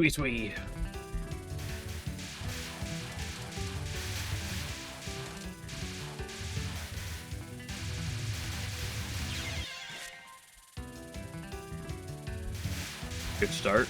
Sweet, sweet. Good start.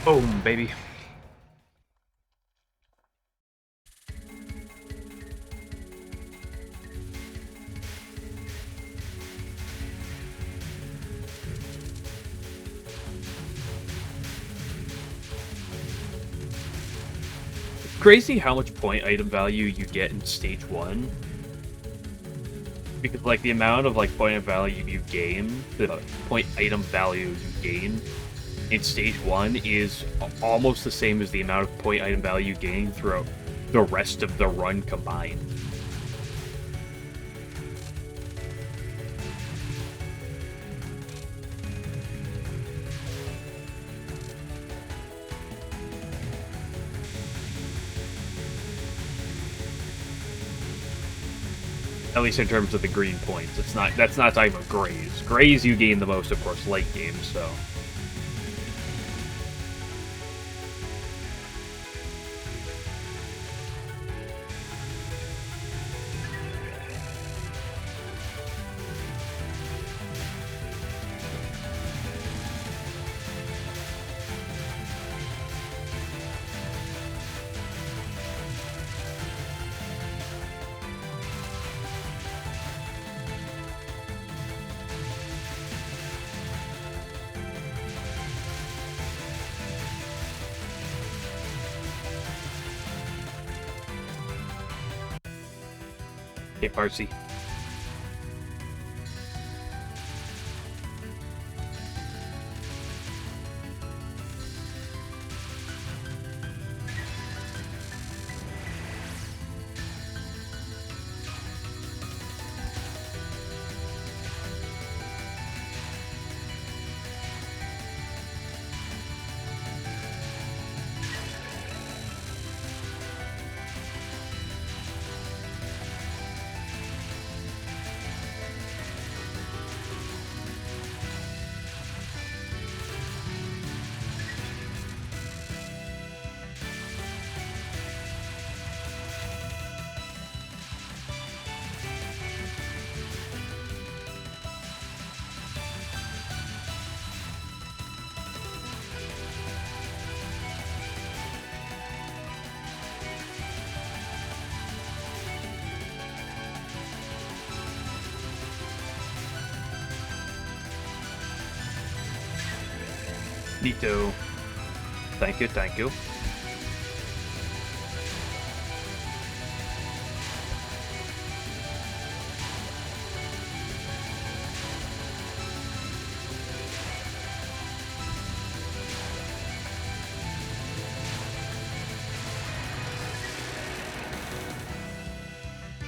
Boom, baby. It's crazy how much point item value you get in stage 1. Because, like, the amount of, like, point item value you gain, the point item value you gain in stage 1 is almost the same as the amount of point item value you gain throughout the rest of the run combined. At least in terms of the green points. That's not talking about grays. Grays you gain the most, of course, late game, so. Okay, Parsi. Me too. Thank you, thank you.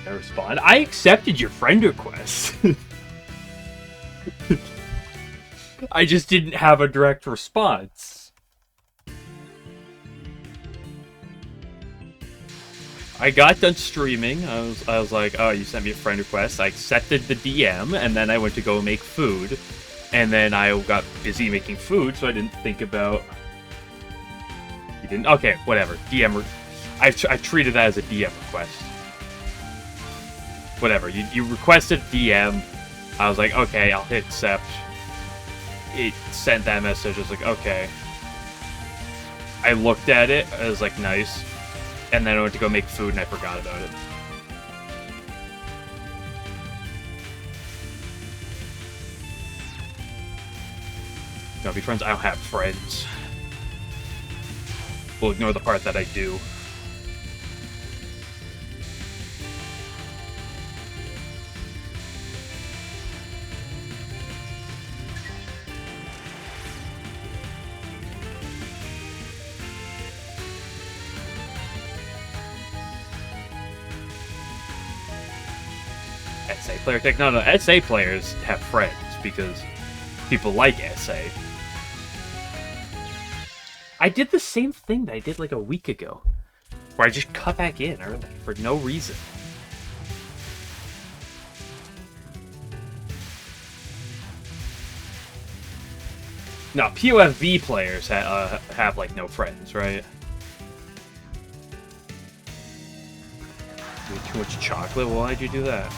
I respond. I accepted your friend request. I just didn't have a direct response. I got done streaming. I was like, oh, you sent me a friend request. I accepted the DM, and then I went to go make food. And then I got busy making food, so I didn't think about... You didn't? Okay, whatever. DM... I treated that as a DM request. Whatever. You requested DM. I was like, okay, I'll hit accept. It sent that message. I was like, okay. I looked at it. I was like, nice. And then I went to go make food, and I forgot about it. No, be friends. I don't have friends. We'll ignore the part that I do. SA player tech. No, SA players have friends because people like SA. I did the same thing that I did like a week ago, where I just cut back in early for no reason. No, POFV players have like no friends, right? You ate too much chocolate? Why'd you do that?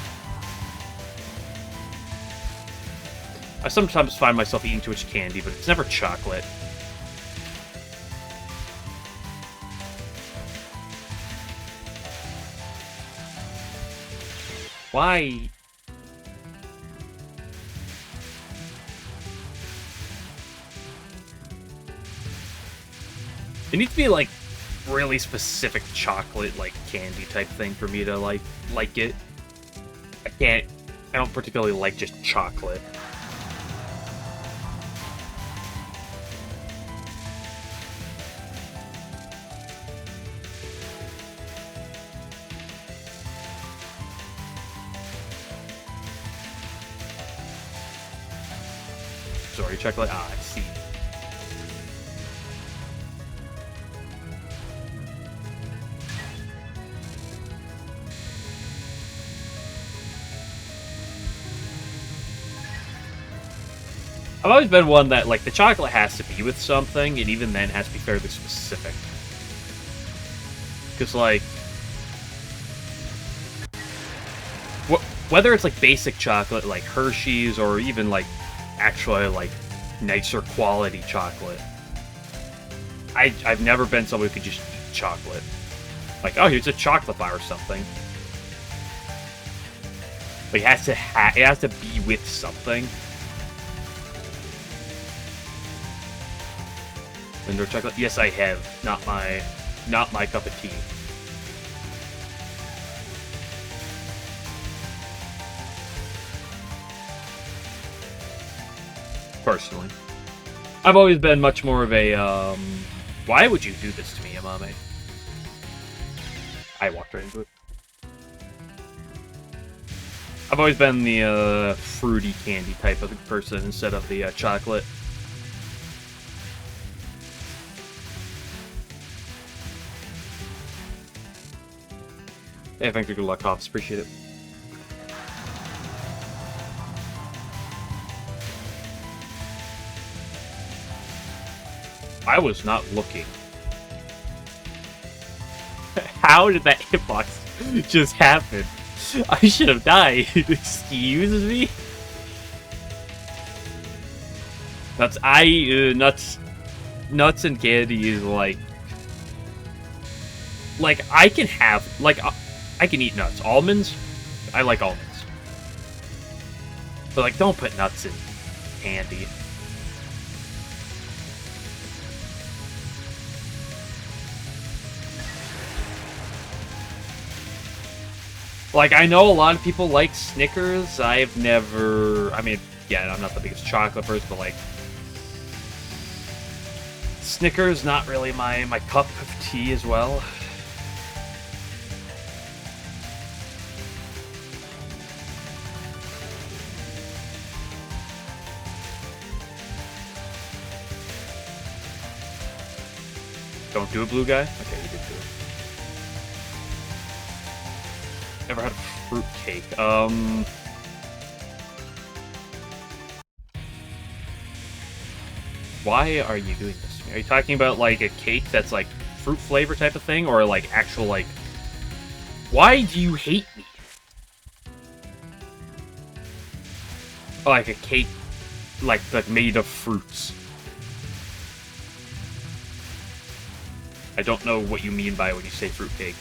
I sometimes find myself eating too much candy, but it's never chocolate. Why? It needs to be like really specific chocolate, like candy type thing for me to like it. I don't particularly like just chocolate. Sorry, chocolate. Ah, I see. I've always been one that, like, the chocolate has to be with something, and even then has to be fairly specific. Because, like, whether it's, like, basic chocolate, like Hershey's, or even, like, actually, like, nicer quality chocolate, I've never been someone who could just eat chocolate. Like, oh, here's a chocolate bar or something. But it has to be with something. Indoor chocolate? Yes, I have. Not my cup of tea. Personally, I've always been much more of a why would you do this to me, Amame? I walked right into it. I've always been the fruity candy type of person instead of the chocolate. Hey, thank you, good luck, Hops. Appreciate it. I was not looking. How did that hitbox just happen? I should have died. Excuse me? Nuts and candy is like I can have, like, I can eat nuts. Almonds? I like almonds. But, like, don't put nuts in candy. Like, I know a lot of people like Snickers. I've never... I mean, yeah, I'm not the biggest chocolate person, but, like... Snickers, not really my cup of tea as well. Don't do it, blue guy? Okay, you did do it. Never had a fruit cake. Why are you doing this? Are you talking about, like, a cake that's, like, fruit flavor type of thing? Or, like, actual, like... Why do you hate me? Like, a cake, like made of fruits. I don't know what you mean by when you say fruitcake.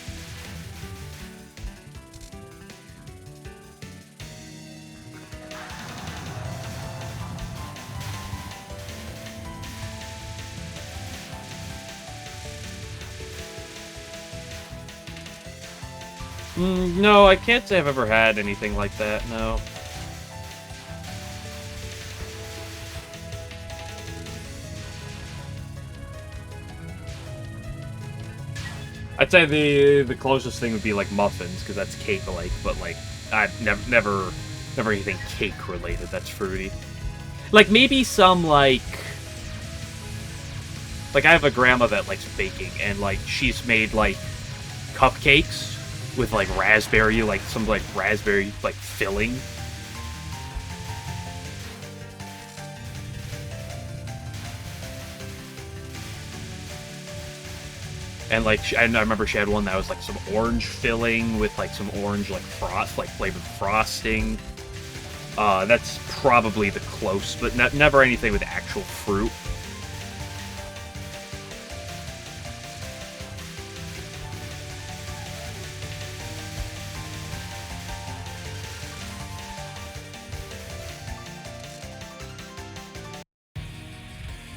No, I can't say I've ever had anything like that, no. I'd say the closest thing would be like muffins, because that's cake-like, but like I've never anything cake related that's fruity. Like maybe some like I have a grandma that likes baking, and like she's made like cupcakes with like raspberry, like some like raspberry like filling. And like, I remember she had one that was like some orange filling with like some orange like flavored frosting. That's probably the close, but never anything with actual fruit.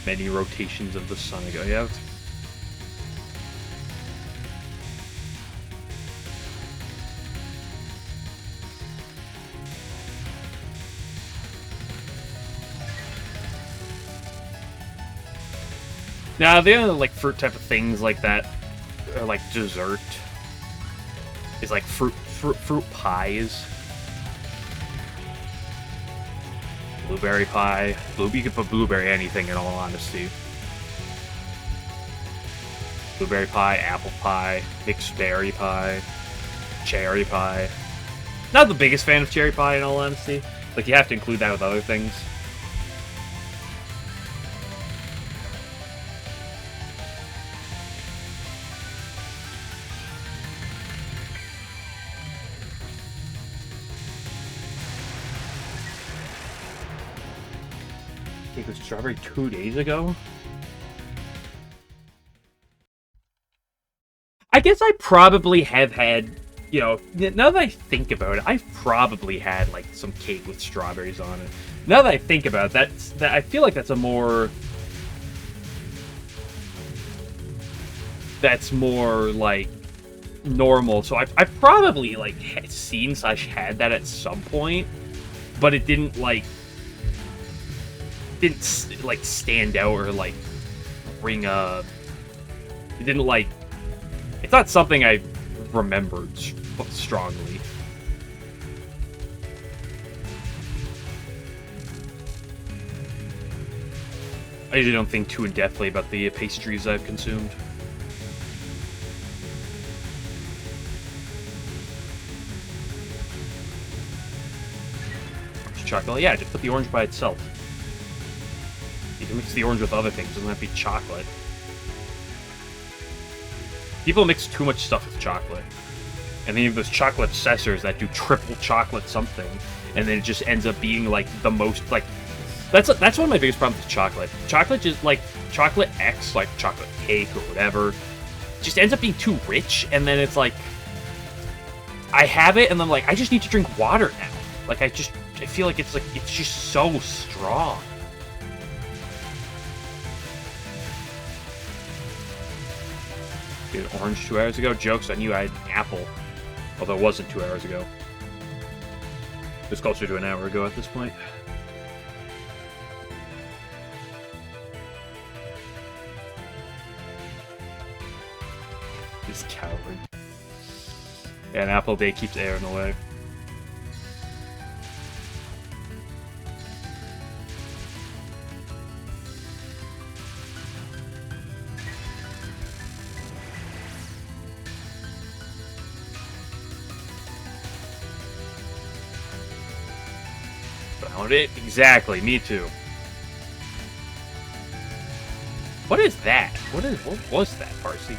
Many rotations of the sun ago. Yeah. Now, the other, like, fruit type of things like that, or, like, dessert, is, like, fruit pies. Blueberry pie. You could put blueberry anything, in all honesty. Blueberry pie, apple pie, mixed berry pie, cherry pie. Not the biggest fan of cherry pie, in all honesty. Like, you have to include that with other things. Cake with strawberry 2 days ago? I guess I probably have had, you know, now that I think about it, I've probably had, like, some cake with strawberries on it. Now that I think about it, I feel like that's more, like, normal. So I've probably, like, seen / had that at some point, but it didn't, like, stand out or, like, ring a... It didn't, like... It's not something I remembered strongly. I usually don't think too in-depthly about the pastries I've consumed. Chocolate? Yeah, just put the orange by itself. You can mix the orange with other things, it doesn't have to be chocolate. People mix too much stuff with chocolate. And then you have those chocolate obsessors that do triple chocolate something, and then it just ends up being, like, the most, like... That's one of my biggest problems with chocolate. Chocolate just, like, chocolate X, like chocolate cake or whatever, just ends up being too rich, and then it's like... I have it, and I'm like, I just need to drink water now. Like, I feel like, it's just so strong. Dude, orange 2 hours ago? Jokes on you, I had an apple. Although it wasn't 2 hours ago. It was closer to an hour ago at this point. This coward. And Apple Day keeps Aaron away. Found it? Exactly, me too. What is that? What was that, Parsi?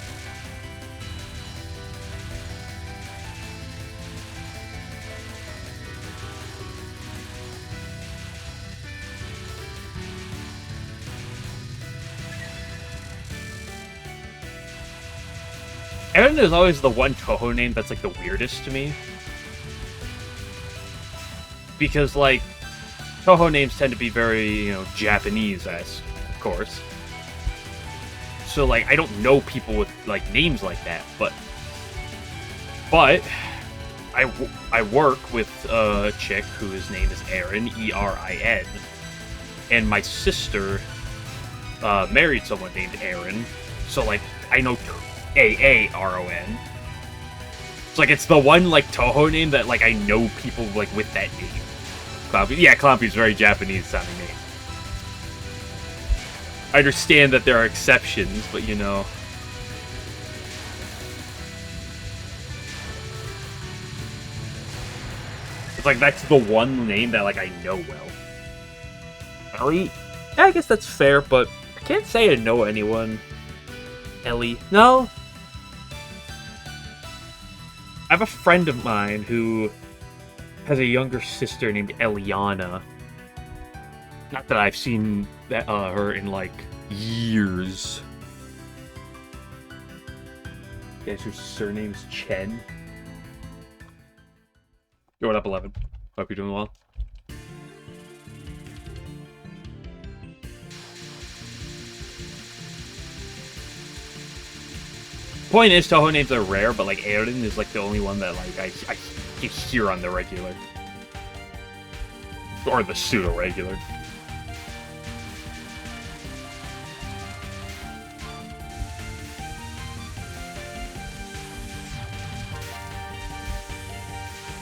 Aaron is always the one Touhou name that's like the weirdest to me. Because like Touhou names tend to be very, you know, Japanese-esque, of course. So like I don't know people with like names like that, but I work with a chick whose name is Erin, E-R-I-N, and my sister married someone named Aaron, so like I know A-A-R-O-N. It's like it's the one like Touhou name that like I know people like with that name. Clompy, yeah, Clompy's very Japanese sounding name. I understand that there are exceptions, but you know. It's like that's the one name that like I know well. Ellie? Yeah, I guess that's fair, but I can't say I know anyone. Ellie? No. I have a friend of mine who has a younger sister named Eliana. Not that I've seen that, her in, like, years. Guess her surname's Chen. Yo, what up, 11? Hope you're doing well. Point is, Touhou names are rare, but, like, Aaron is, like, the only one that, like, I hear on the regular. Or the pseudo-regular.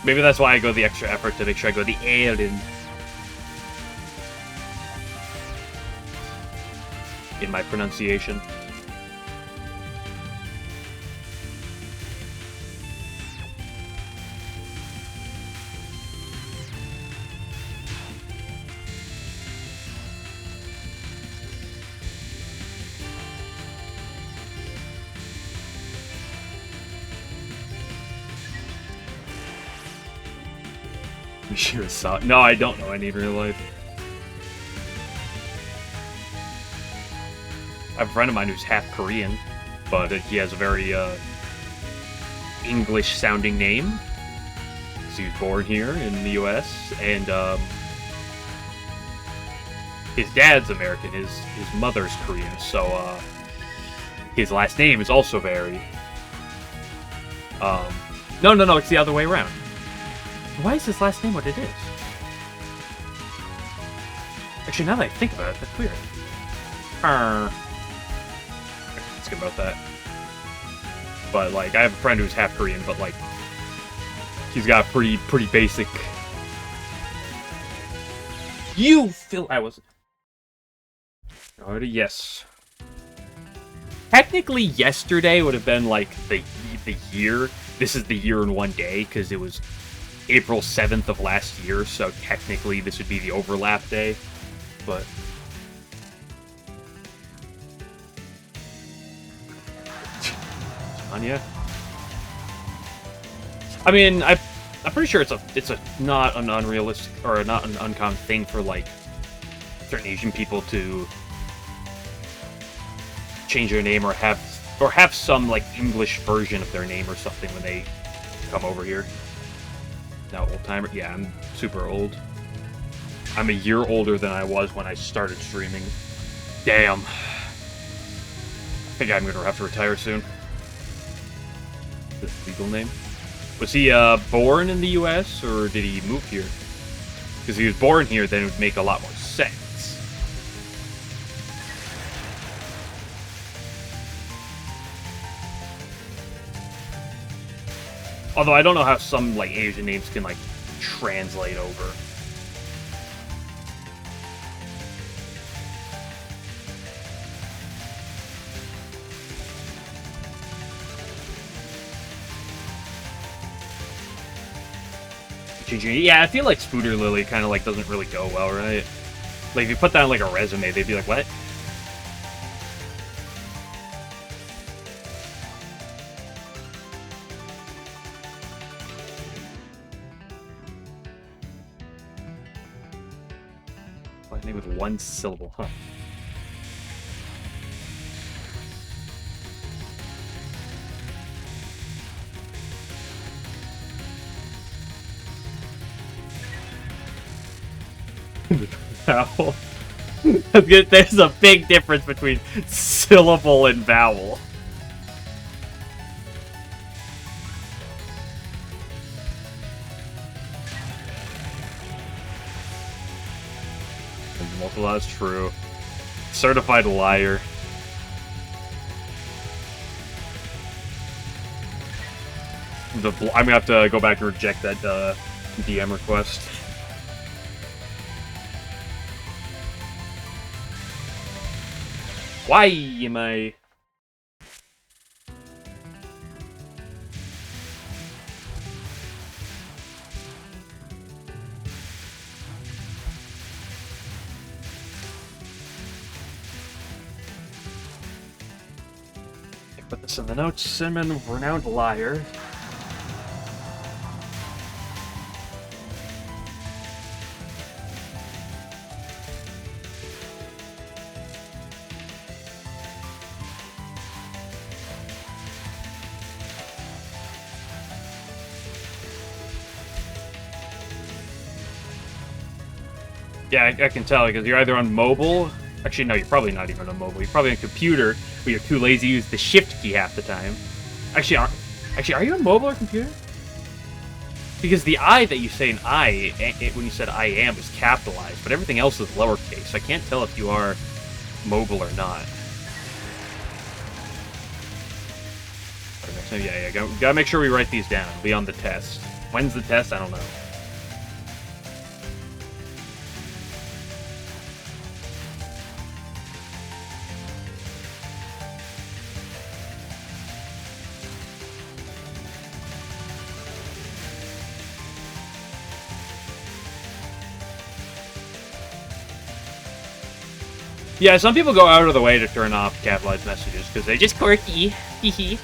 Maybe that's why I go the extra effort to make sure I go the Aaron in my pronunciation. No, I don't know any in real life. I have a friend of mine who's half Korean, but he has a very English-sounding name. He was born here in the U.S., and his dad's American, his mother's Korean, so his last name is also very... No, it's the other way around. Why is his last name what it is? Actually, now that I think about it, that's weird. Let's get about that. But, like, I have a friend who's half Korean, but, like, he's got pretty basic... You, Phil, I was... Already, yes. Technically, yesterday would have been, like, the year. This is the year in one day, because it was April 7th of last year, so technically this would be the overlap day, but... Anya? I mean, I'm pretty sure it's a not an unrealistic, or not an uncommon thing for, like, certain Asian people to change their name or have some, like, English version of their name or something when they come over here. Now, old-timer? Yeah, I'm super old. I'm a year older than I was when I started streaming. Damn. I think I'm gonna have to retire soon. This legal name? Was he born in the U.S. or did he move here? Because if he was born here, then it would make a lot more sense. Although I don't know how some like Asian names can like translate over. Yeah, I feel like Spooter Lily kind of like doesn't really go well, right? Like if you put that on like a resume, they'd be like, "What?" Last name with one syllable, huh? Vowel. There's a big difference between syllable and vowel. Multiple is true. Certified liar. I'm gonna have to go back and reject that DM request. Why am I... Put this in the notes. Cinnamon, renowned liar. Yeah, I can tell, because you're either on mobile... Actually, no, you're probably not even on mobile. You're probably on computer, but you're too lazy to use the shift key half the time. Actually, are you on mobile or computer? Because the I that you say in I, when you said I am, is capitalized, but everything else is lowercase, so I can't tell if you are mobile or not. Yeah, gotta make sure we write these down. Be on the test. When's the test? I don't know. Yeah, some people go out of the way to turn off capitalized messages because they just quirky. Hee.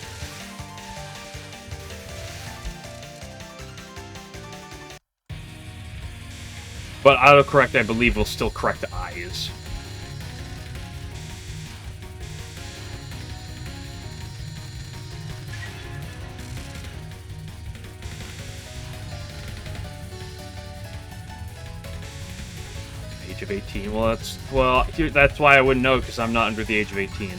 But autocorrect, I believe, will still correct I's. Age of 18. Well, that's why I wouldn't know, because I'm not under the age of 18.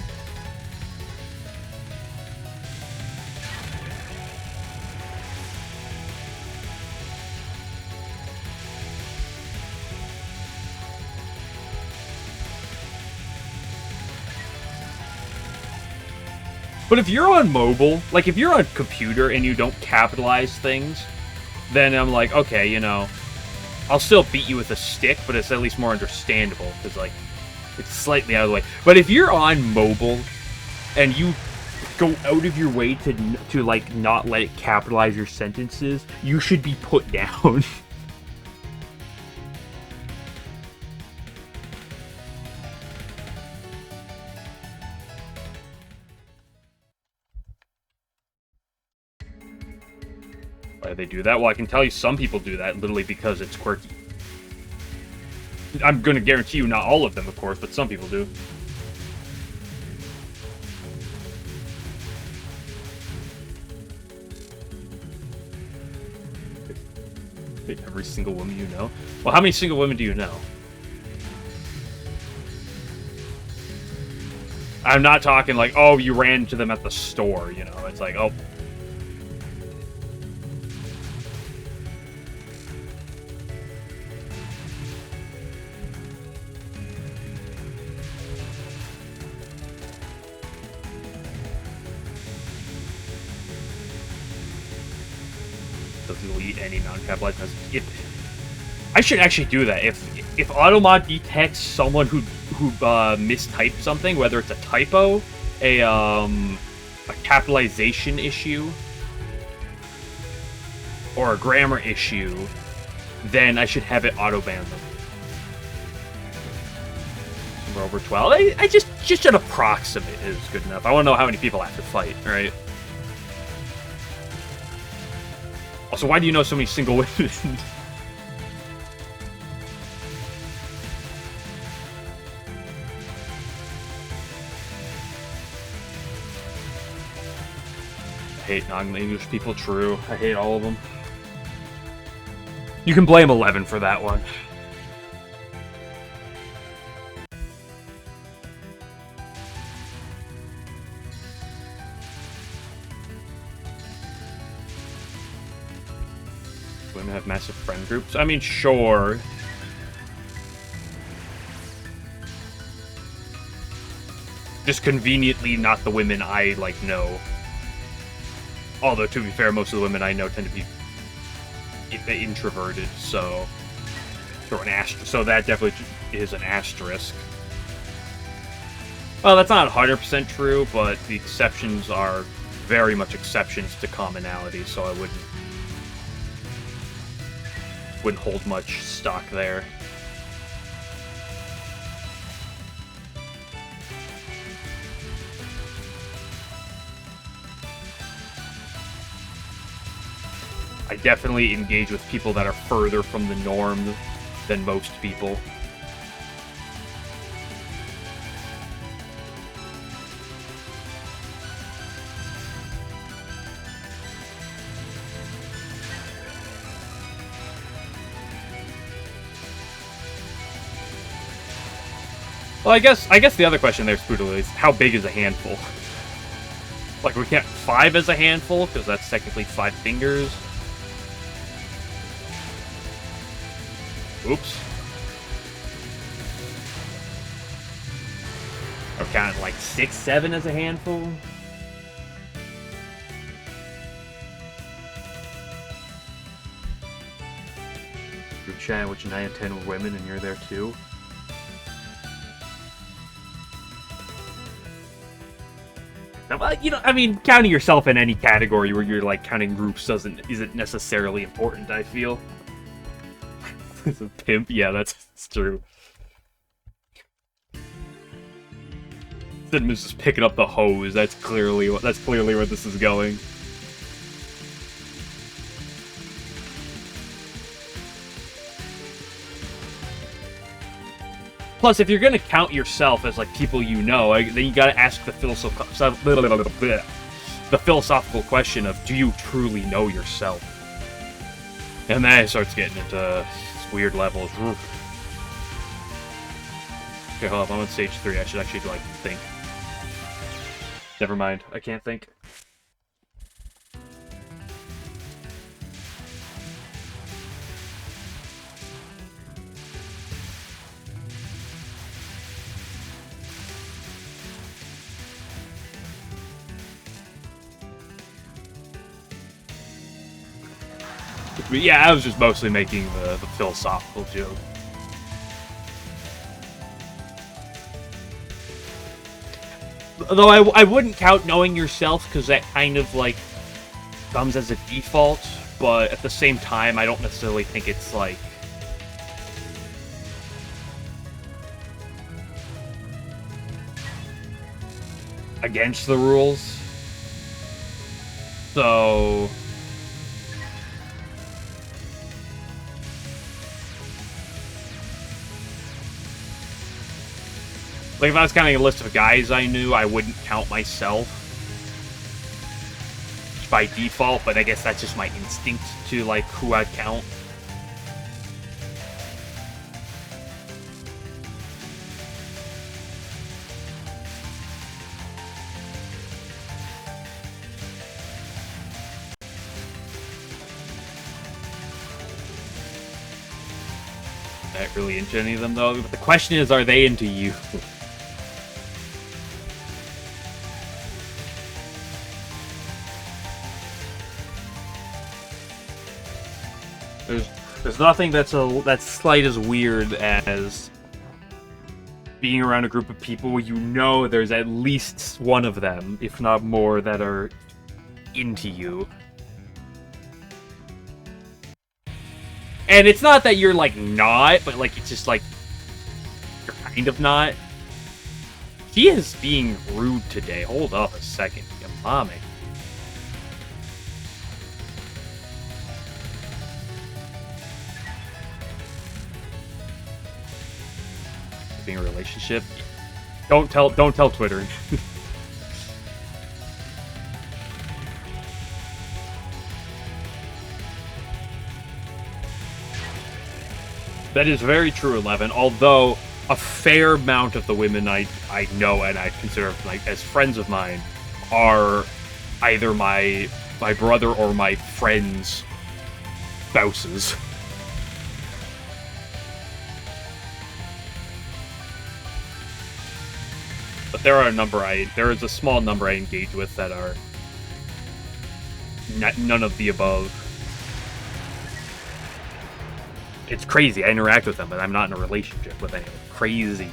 But if you're on mobile, like if you're on computer and you don't capitalize things, then I'm like, okay, you know, I'll still beat you with a stick, but it's at least more understandable, because, like, it's slightly out of the way. But if you're on mobile, and you go out of your way to like, not let it capitalize your sentences, you should be put down. Why do they do that? Well, I can tell you some people do that literally because it's quirky. I'm going to guarantee you not all of them, of course, but some people do. Every single woman you know? Well, how many single women do you know? I'm not talking like, oh, you ran into them at the store, you know? It's like, oh... delete any non-capitalized message. I should actually do that. If Automod detects someone who mistyped something, whether it's a typo, a capitalization issue, or a grammar issue, then I should have it auto-ban them. We're over 12. I just an approximate is good enough. I want to know how many people I have to fight, right? Also, why do you know so many single women? I hate non-English people, true. I hate all of them. You can blame 11 for that one. Women have massive friend groups? I mean, sure. Just conveniently not the women I, like, know. Although, to be fair, most of the women I know tend to be introverted, so so that definitely is an asterisk. Well, that's not 100% true, but the exceptions are very much exceptions to commonality, so I wouldn't hold much stock there. I definitely engage with people that are further from the norm than most people. Well, I guess the other question there, Spoodle, is how big is a handful? Like, we can't 5 as a handful, because that's technically 5 fingers. Oops. Or counting like 6, 7 as a handful. Group chat, which 9 and 10 were women, and you're there too. Well, you know, I mean, counting yourself in any category where you're like counting groups isn't necessarily important, I feel. It's a pimp? Yeah, that's true. Cinema's just picking up the hose. That's clearly where this is going. Plus, if you're gonna count yourself as like people you know, then you gotta ask the philosophical question of, do you truly know yourself? And then it starts getting into weird levels. Okay, hold up. I'm on stage 3. I should actually, like, think. Never mind. I can't think. But yeah, I was just mostly making the philosophical joke. Though I wouldn't count knowing yourself, because that kind of, like, comes as a default, but at the same time, I don't necessarily think it's, like... against the rules. So... like, if I was counting a list of guys I knew, I wouldn't count myself by default, but I guess that's just my instinct to, like, who I'd count. Not really into any of them, though. But the question is, are they into you? There's nothing that's slight as weird as being around a group of people where you know there's at least one of them, if not more, that are into you. And it's not that you're, like, not, but, like, it's just, like, you're kind of not. She is being rude today. Hold up a second. Yamame. Being a relationship. Don't tell Twitter. That is very true, 11. Although a fair amount of the women I know and I consider like as friends of mine are either my brother or my friends' spouses. But there is a small number I engage with that are none of the above. It's crazy. I interact with them, but I'm not in a relationship with anyone. Crazy.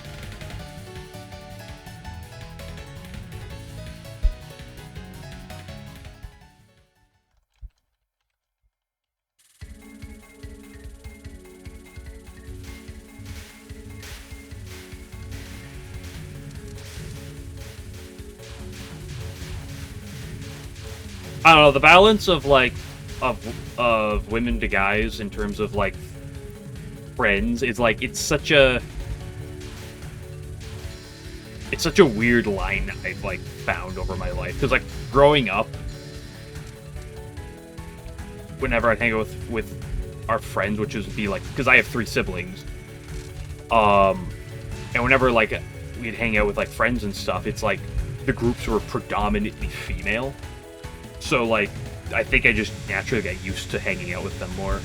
I don't know, the balance of like of women to guys in terms of like friends is like it's such a weird line I've like found over my life, because like growing up, whenever I'd hang out with our friends, which would be like, because I have 3 siblings, and whenever like we'd hang out with like friends and stuff, it's like the groups were predominantly female. So, like, I think I just naturally got used to hanging out with them more.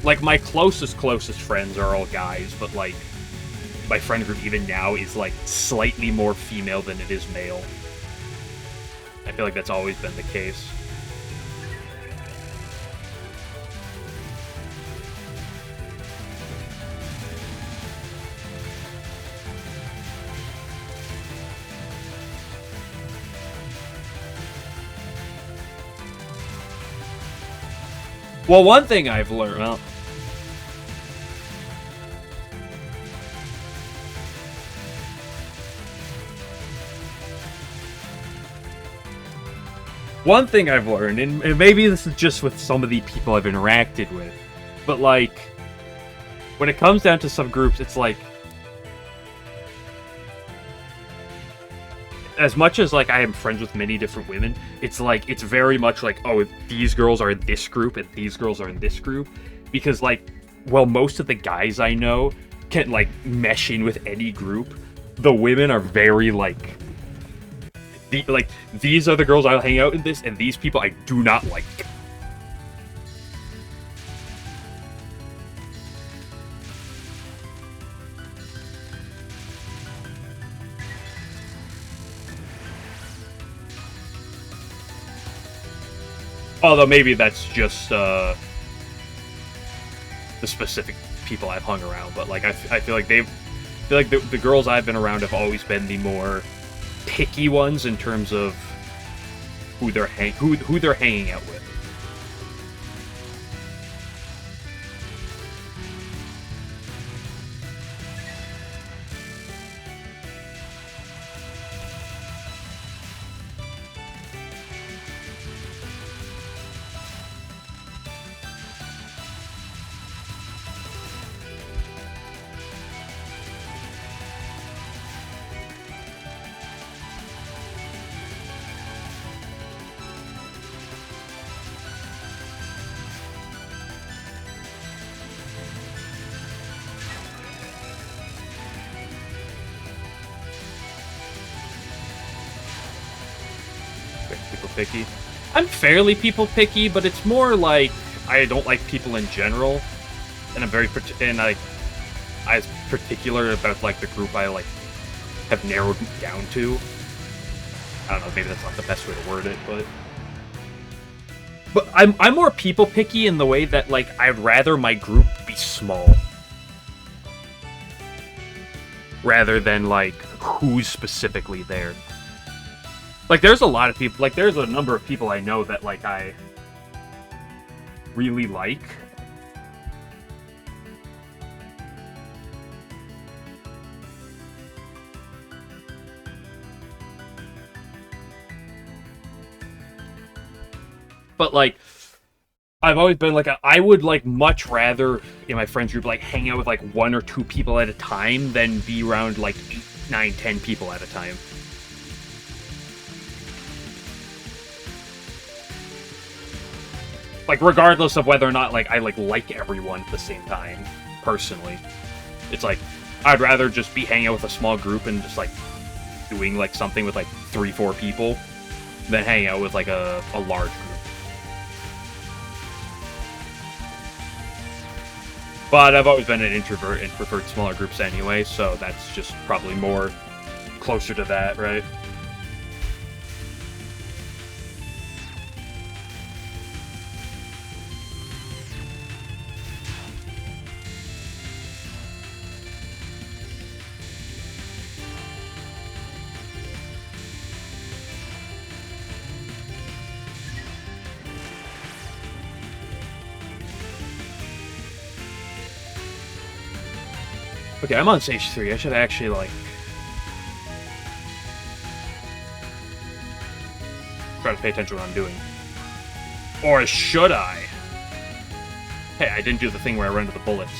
Like, my closest friends are all guys, but, like, my friend group even now is, like, slightly more female than it is male. I feel like that's always been the case. Well, one thing I've learned... Well, one thing I've learned, and maybe this is just with some of the people I've interacted with, but, like, when it comes down to some groups, it's like... As much as, like, I am friends with many different women, it's, like, it's very much like, oh, these girls are in this group, and these girls are in this group. Because, like, well, most of the guys I know can, like, mesh in with any group. The women are very, like... these are the girls I'll hang out in this, and these people I do not like. Although maybe that's just the specific people I've hung around, but like I feel like the girls I've been around have always been the more picky ones in terms of who they're hanging out with. People picky. I'm fairly people picky, but it's more like I don't like people in general, and I'm very I'm particular about like the group I like have narrowed down to. I don't know, maybe that's not the best way to word it, but I'm more people picky in the way that, like, I'd rather my group be small rather than, like, who's specifically there. Like, there's a lot of people, like, there's a number of people I know that, like, I really like. But, like, I've always been, like, I would, like, much rather, in my friends group, like, hang out with, like, 1 or 2 people at a time than be around, like, 8, 9, 10 people at a time. Like, regardless of whether or not, like, I, like everyone at the same time, personally. It's, like, I'd rather just be hanging out with a small group and just, like, doing, like, something with, like, 3, 4 people than hanging out with, like, a large group. But I've always been an introvert and preferred smaller groups anyway, so that's just probably more closer to that, right? Okay, I'm on stage 3. I should actually, like, try to pay attention to what I'm doing. Or should I? Hey, I didn't do the thing where I run into the bullets.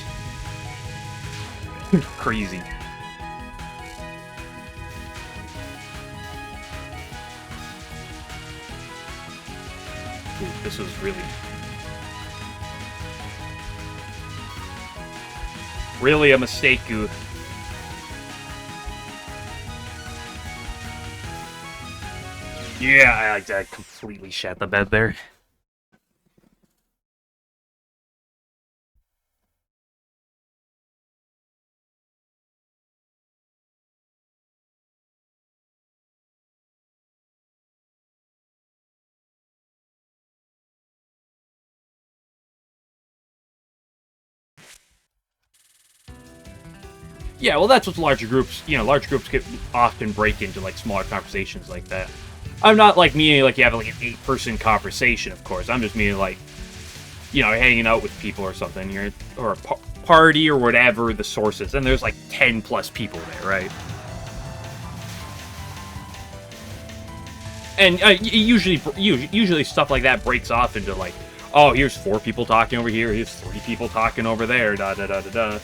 Crazy. Dude, this was really a mistake, Goo. Yeah, I completely shat the bed there. Yeah, well, that's what larger groups, large groups can often break into, like, smaller conversations like that. I'm not, like, meaning, like, you have, like, an 8-person conversation, of course. I'm just meaning, like, hanging out with people or something, or a party or whatever the source is, and there's, like, 10+ people there, right? And usually stuff like that breaks off into, like, oh, here's 4 people talking over here, here's 3 people talking over there, da-da-da-da-da.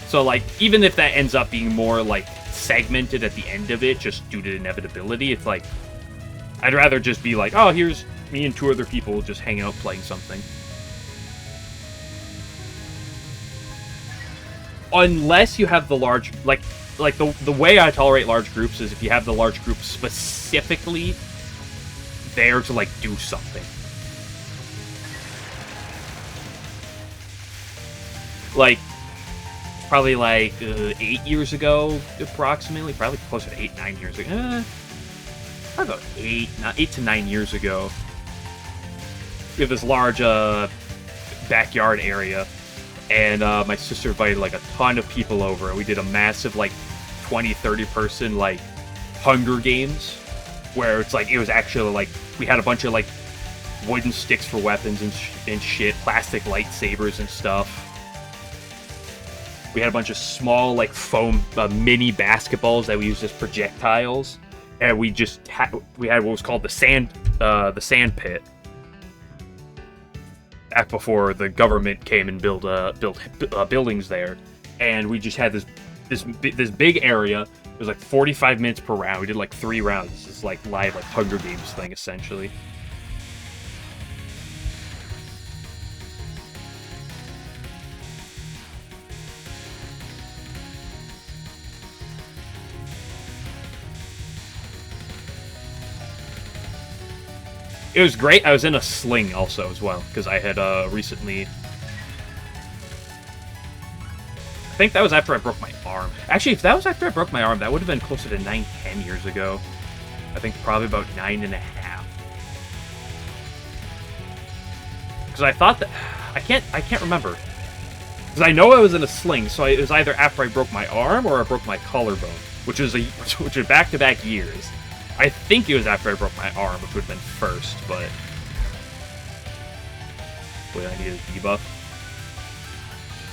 So, like, even if that ends up being more, like, segmented at the end of it, just due to inevitability, it's like, I'd rather just be like, oh, here's me and 2 other people just hanging out playing something. Unless you have the large, like the way I tolerate large groups is if you have the large group specifically there to, like, do something. Like, probably, like, 8 years ago, approximately. Probably closer to 8, 9 years ago. Probably about 8 to 9 years ago. We have this large backyard area, and my sister invited, like, a ton of people over, and we did a massive, like, 20, 30-person, like, Hunger Games, where it's, like, it was actually, like, we had a bunch of, like, wooden sticks for weapons and shit, plastic lightsabers and stuff. We had a bunch of small, like, foam mini basketballs that we used as projectiles, and we had what was called the sand pit. Back before the government came and built buildings there, and we just had this big area. It was like 45 minutes per round. We did like 3 rounds. It's like live, like, Hunger Games thing essentially. It was great. I was in a sling also as well, because I had recently... think that was after I broke my arm. Actually, if that was after I broke my arm, that would have been closer to 9, 10 years ago. I think probably about 9.5. Because I thought that... I can't remember. Because I know I was in a sling, so it was either after I broke my arm or I broke my collarbone, which are back-to-back years. I think it was after I broke my arm, which would have been first, but... Wait, I need a debuff.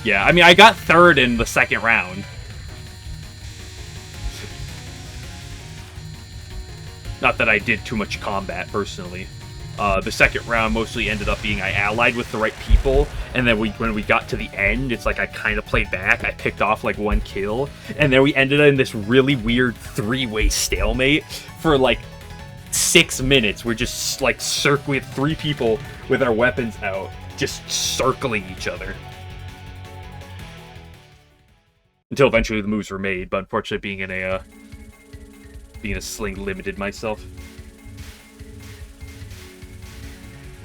Yeah, I mean, I got third in the second round. Not that I did too much combat, personally. The second round mostly ended up being I allied with the right people, and then when we got to the end, it's like I kind of played back. I picked off like 1 kill, and then we ended up in this really weird 3-way stalemate for like 6 minutes. We're just like with 3 people with our weapons out, just circling each other. Until eventually the moves were made, but unfortunately being in a sling limited myself.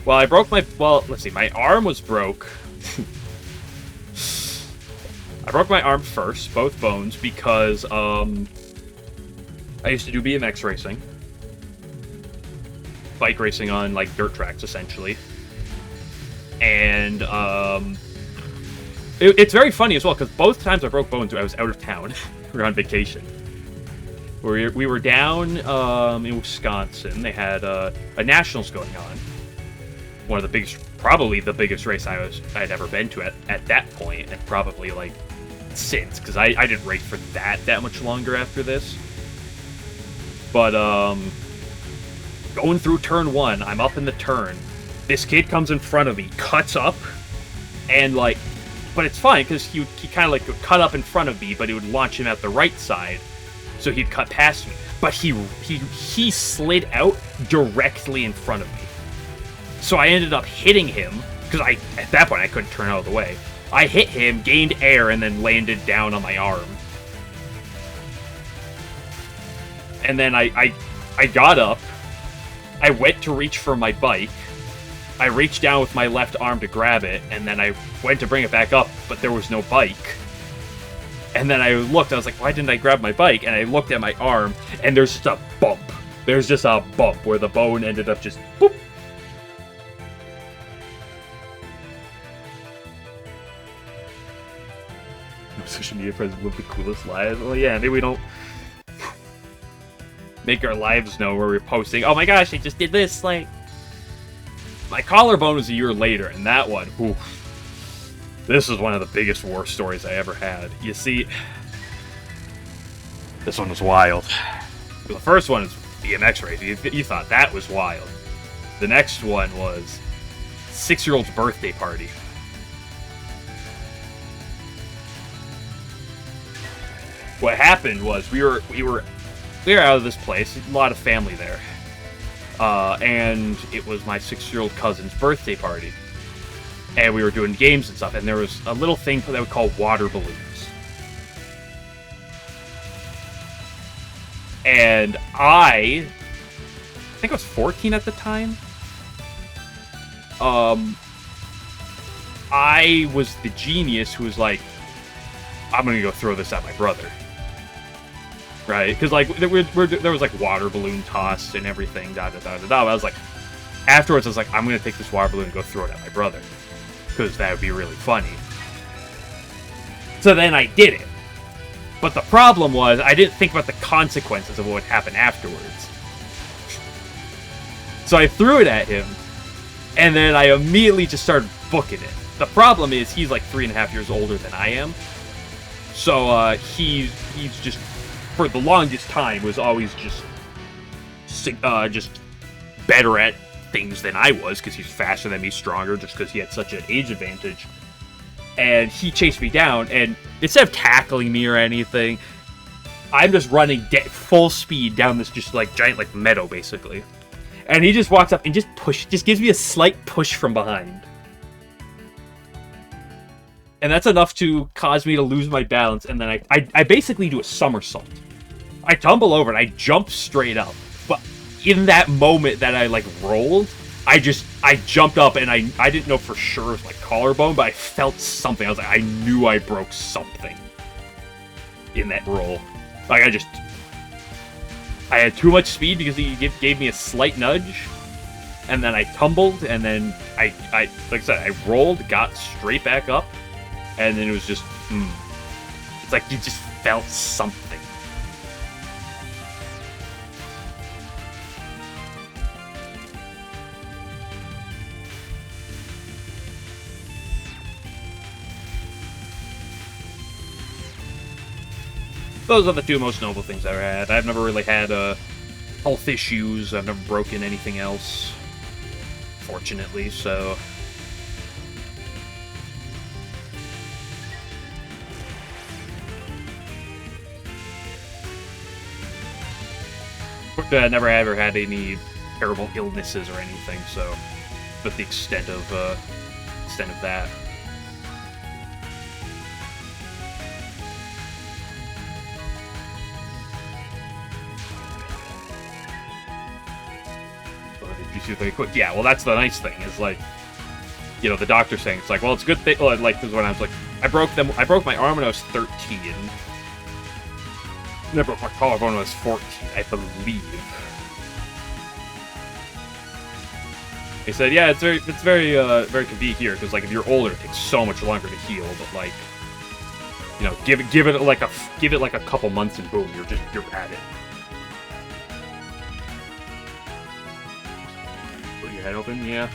Well, I broke my... Well, let's see. My arm was broke. I broke my arm first, both bones, because I used to do BMX racing. Bike racing on, like, dirt tracks, essentially. And, it's very funny as well, because both times I broke bones, I was out of town. We were on vacation. We were down in Wisconsin. They had a nationals going on. One of the biggest, probably the biggest race I'd ever been to at that point, and probably like since, because I didn't race for that much longer after this. But going through turn 1, I'm up in the turn. This kid comes in front of me, cuts up, and like, but it's fine because he kind of like cut up in front of me, but it would launch him at the right side, so he'd cut past me. But he slid out directly in front of me. So I ended up hitting him, because at that point I couldn't turn out of the way. I hit him, gained air, and then landed down on my arm. And then I got up, I went to reach for my bike, I reached down with my left arm to grab it, and then I went to bring it back up, but there was no bike. And then I looked, I was like, why didn't I grab my bike? And I looked at my arm, and there's just a bump. There's just a bump where the bone ended up just, boop. Social media friends live the coolest lives. Well, yeah, maybe we don't make our lives know where we're posting. Oh my gosh, I just did this. Like, my collarbone was a year later, and that one, oof, this is one of the biggest war stories I ever had. You see, this one was wild. The first one is BMX race. You thought that was wild. The next one was 6-year-old's birthday party. What happened was we were out of this place, a lot of family there, and it was my 6-year-old cousin's birthday party, and we were doing games and stuff, and there was a little thing that we call water balloons, and I think I was 14 at the time. I was the genius who was like, I'm gonna go throw this at my brother. Right, because like there was like water balloon toss and everything, da da da da da. I was like, afterwards, I was like, I'm gonna take this water balloon and go throw it at my brother, because that would be really funny. So then I did it, but the problem was I didn't think about the consequences of what would happen afterwards. So I threw it at him, and then I immediately just started booking it. The problem is he's like 3.5 years older than I am, so he's just, for the longest time, was always just better at things than I was, because he's faster than me, stronger, just because he had such an age advantage. And he chased me down, and instead of tackling me or anything, I'm just running full speed down this just like giant like meadow, basically. And he just walks up and just gives me a slight push from behind. And that's enough to cause me to lose my balance, and then I basically do a somersault. I tumble over and I jump straight up. But in that moment that I like rolled, I jumped up, and I didn't know for sure it was my collarbone, but I felt something. I was like, I knew I broke something. in that roll. Like, I had too much speed because he gave me a slight nudge, and then I tumbled, and then I like I said, I rolled, got straight back up, and then it was just, it's like you just felt something. Those are the two most noble things I've ever had. I've never really had health issues. I've never broken anything else, fortunately, so... I never ever had any terrible illnesses or anything, so... But the extent of that. Very quick. Yeah, well, that's the nice thing, is like, you know, the doctor saying, it's like, well, it's a good thing, well, like, because when I was like, I broke my arm when I was 13, and I broke my collarbone when I was 14, I believe. He said, yeah, it's very convenient here, because, like, if you're older, it takes so much longer to heal, but, like, you know, give it like a couple months and boom, you're at it. Head open, yeah.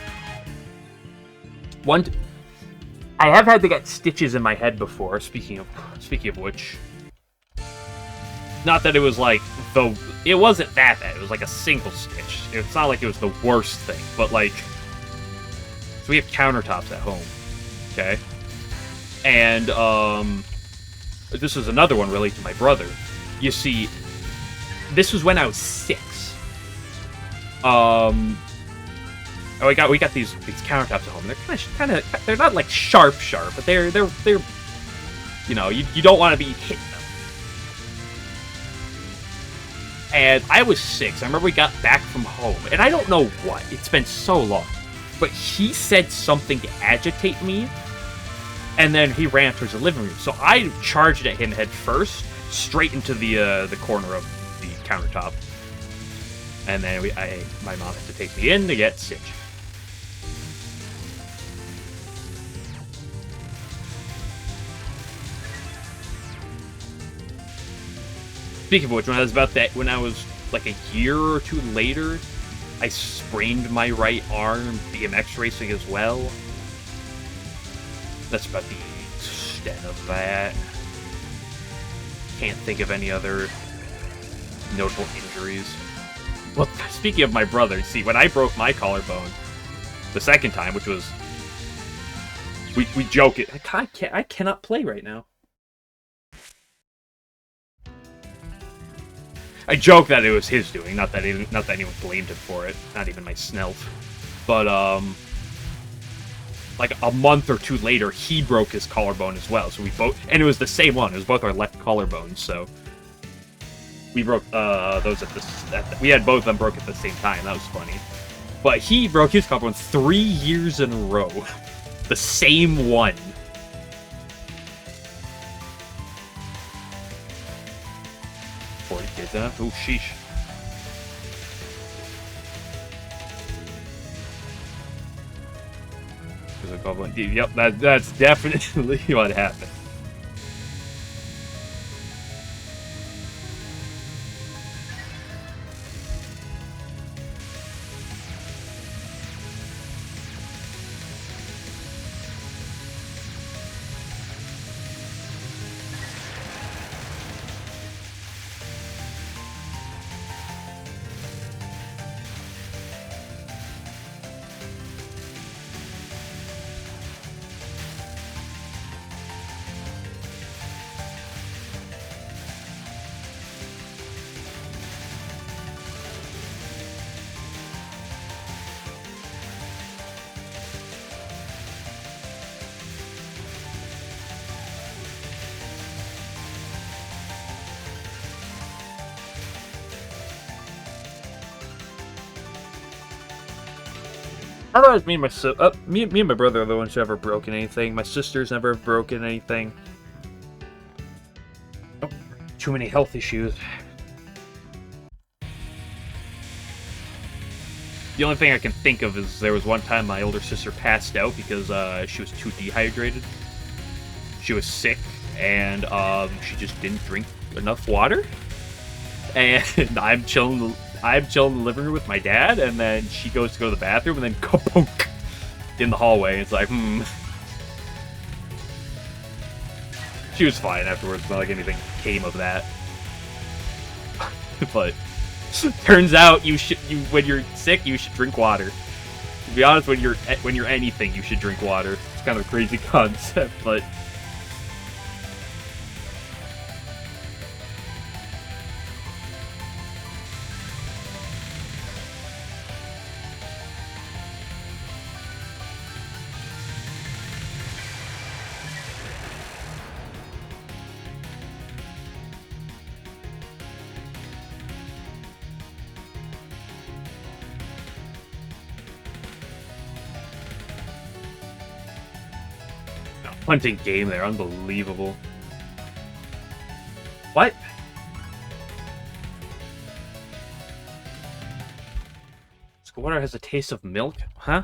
I have had to get stitches in my head before. Speaking of which, not that it was like it wasn't that bad. It was like a single stitch. It's not like it was the worst thing, but like, so we have countertops at home, okay? And this is another one related to my brother. You see, this was when I was 6. Oh, we got these countertops at home. They're kind of they're not like sharp, but they're you know, you don't want to be hitting them. And I was 6. I remember we got back from home, and I don't know what. It's been so long, but he said something to agitate me, and then he ran towards the living room. So I charged at him head first, straight into the corner of the countertop, and then my mom had to take me in to get stitched. Speaking of which, when I was like a year or 2 later, I sprained my right arm BMX racing as well. That's about the extent of that. Can't think of any other notable injuries. Well, speaking of my brother, see, when I broke my collarbone the second time, which was... We joke it. I cannot play right now. I joke that it was his doing, not that anyone blamed him for it. Not even my snelf. But, like a month or 2 later, he broke his collarbone as well. So we both... And it was the same one. It was both our left collarbones, so... We broke those we had both of them broke at the same time. That was funny. But he broke his collarbone 3 years in a row. The same one. Kids, huh? Oh, sheesh. Yep, that's definitely what happened. Otherwise, me and my brother are the ones who ever broken anything. My sisters never have broken anything. Oh, Too many health issues. The only thing I can think of is there was one time my older sister passed out because she was too dehydrated. She was sick, and she just didn't drink enough water. And I'm chilling in the living room with my dad, and then she goes to go to the bathroom, and then kapunk in the hallway. It's like, She was fine afterwards. Not like anything came of that. But turns out when you're sick, you should drink water. To be honest, when you're anything, you should drink water. It's kind of a crazy concept, but. Hunting game there, unbelievable. What? This water has a taste of milk? Huh?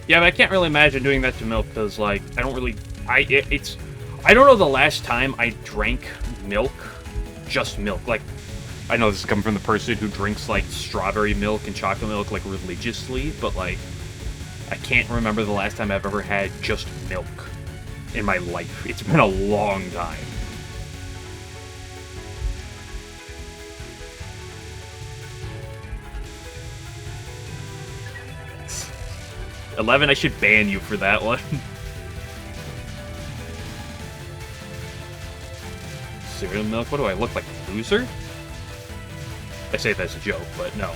Yeah, but I can't really imagine doing that to milk because, like, I don't really. I don't know the last time I drank milk, just milk. Like, I know this is coming from the person who drinks like strawberry milk and chocolate milk like religiously, but like, I can't remember the last time I've ever had just milk in my life. It's been a long time. $11, I should ban you for that one. Cereal milk? What do I look like, a loser? I say that as a joke, but no,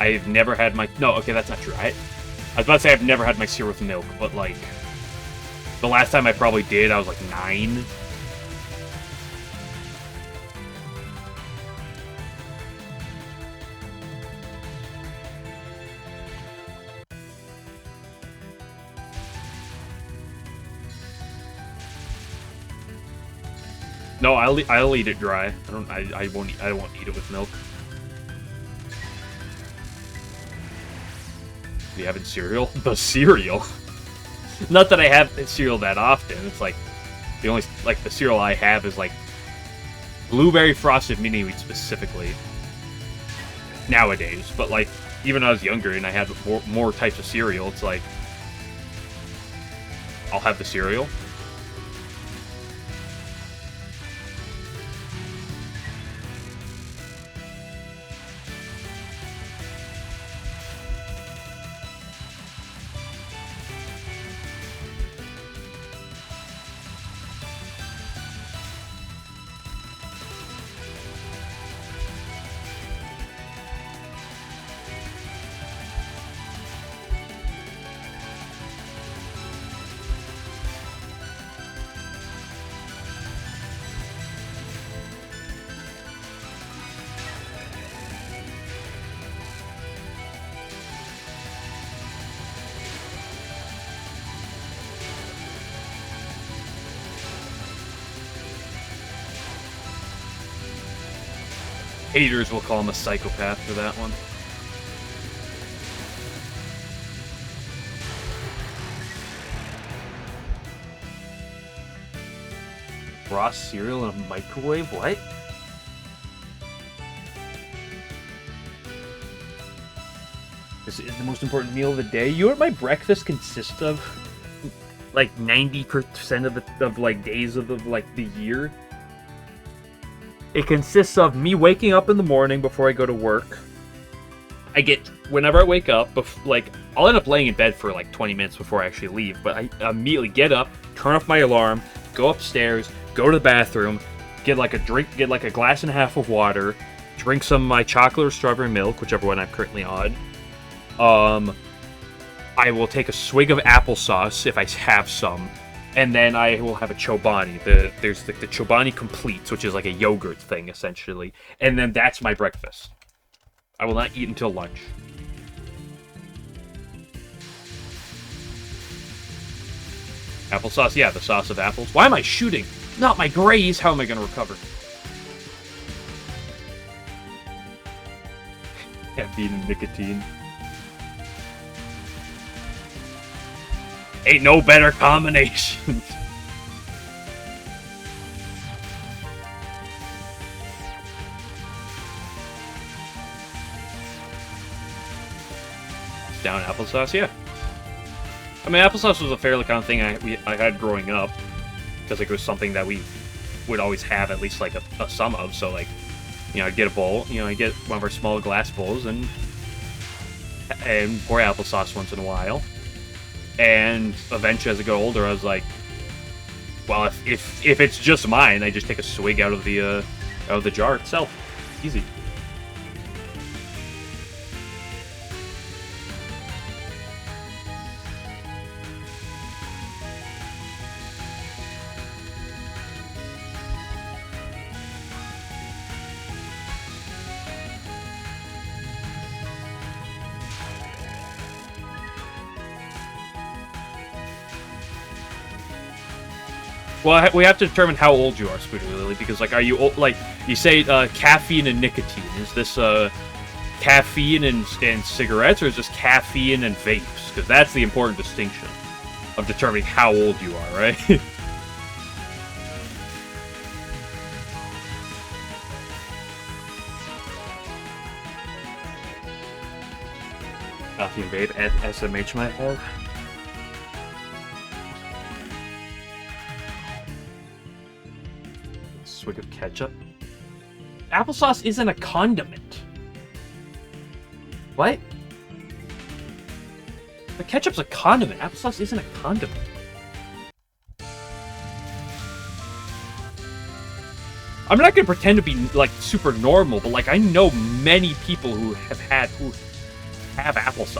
I've never had my... No, okay, that's not true. I was about to say I've never had my cereal with milk, but, like, the last time I probably did, I was, like, 9. No, I'll eat it dry. I won't eat it with milk. Do you have it cereal? The cereal. Not that I have cereal that often. It's like the only the cereal I have is like blueberry frosted mini wheat specifically nowadays. But like even when I was younger and I had more types of cereal, it's like I'll have the cereal. Haters will call him a psychopath for that one. Raw cereal in a microwave? What? This is the most important meal of the day. You know what my breakfast consists of? Like 90% of the days of the year. It consists of me waking up in the morning before I go to work, I get whenever I wake up, like I'll end up laying in bed for like 20 minutes before I actually leave. But I immediately get up, turn off my alarm, go upstairs, go to the bathroom, get like a drink, get like a glass and a half of water, drink some of my chocolate or strawberry milk, whichever one I'm currently on. I will take a swig of applesauce if I have some, and then I will have a chobani. There's the chobani completes, which is like a yogurt thing essentially, and then that's my breakfast. I will not eat until lunch. Applesauce, yeah, the sauce of apples. Why am I shooting? Not my grays. How am I going to recover? Caffeine and nicotine. Ain't no better combination. Down applesauce, yeah. I mean, applesauce was a fairly common thing I had growing up, because like, it was something that we would always have at least like a sum of. So like, you know, I'd get a bowl, you know, I'd get one of our small glass bowls and pour applesauce once in a while. And eventually, as I got older, I was like, well, if it's just mine, I just take a swig out of the jar itself. Easy. Well, we have to determine how old you are, Spoonie Lily, because, like, are you old, like, you say caffeine and nicotine. Is this caffeine and cigarettes, or is this caffeine and vapes? Because that's the important distinction of determining how old you are, right? Coffee and vape, SMH might have. Swig of ketchup. Applesauce isn't a condiment. What? The ketchup's a condiment. Applesauce isn't a condiment. I'm not gonna pretend to be like super normal, but like I know many people who have applesauce,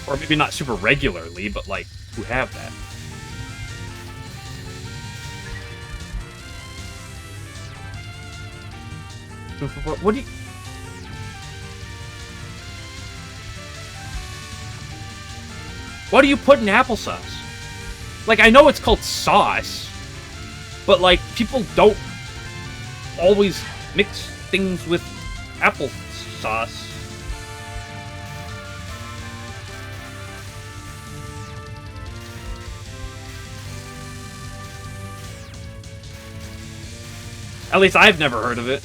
or maybe not super regularly, but like who have that. What do you... What do you put in applesauce? Like, I know it's called sauce, but, like, people don't always mix things with applesauce. At least I've never heard of it.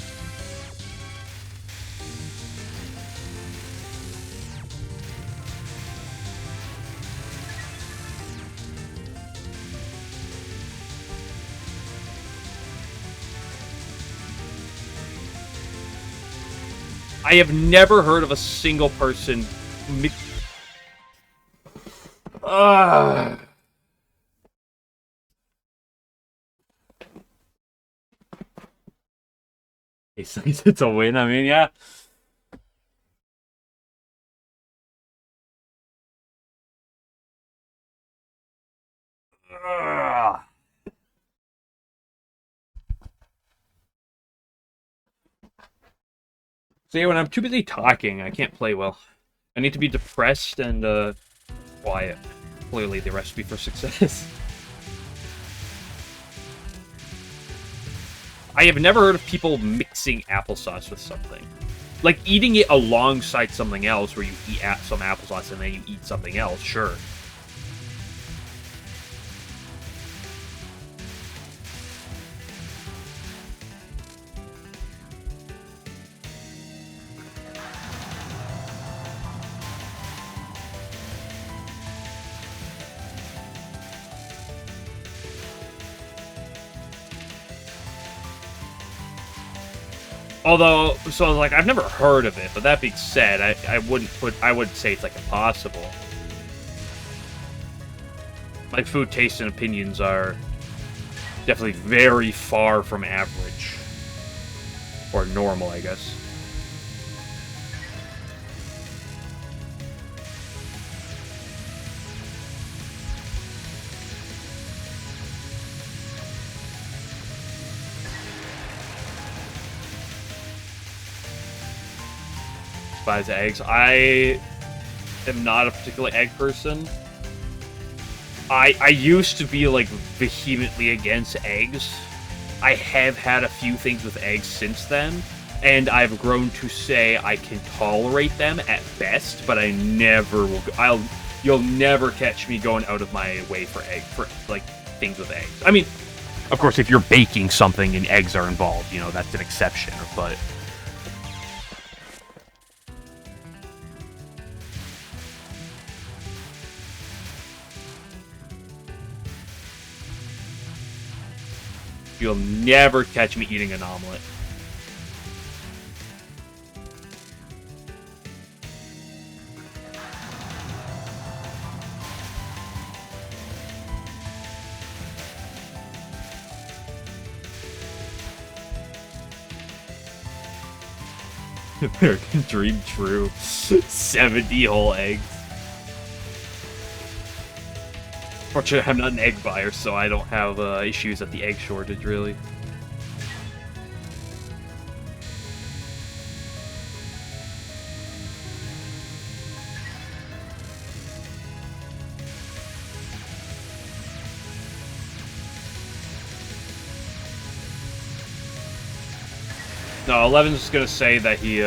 I have never heard of a single person It's a win, I mean, yeah. So yeah, when I'm too busy talking, I can't play well. I need to be depressed and quiet. Clearly the recipe for success. I have never heard of people mixing applesauce with something. Like eating it alongside something else, where you eat some applesauce and then you eat something else, sure. Although, so like I've never heard of it, but that being said, I wouldn't say it's like impossible. My food tastes and opinions are definitely very far from average. Or normal, I guess. Buys eggs. I am not a particular egg person. I used to be, like, vehemently against eggs. I have had a few things with eggs since then, and I've grown to say I can tolerate them at best, but I never will. You'll never catch me going out of my way for things with eggs. I mean, of course, if you're baking something and eggs are involved, you know, that's an exception, but... You'll never catch me eating an omelet. American dream true. 70 whole eggs. Fortunately, I'm not an egg buyer, so I don't have issues at the egg shortage, really. No, Eleven's just gonna say that he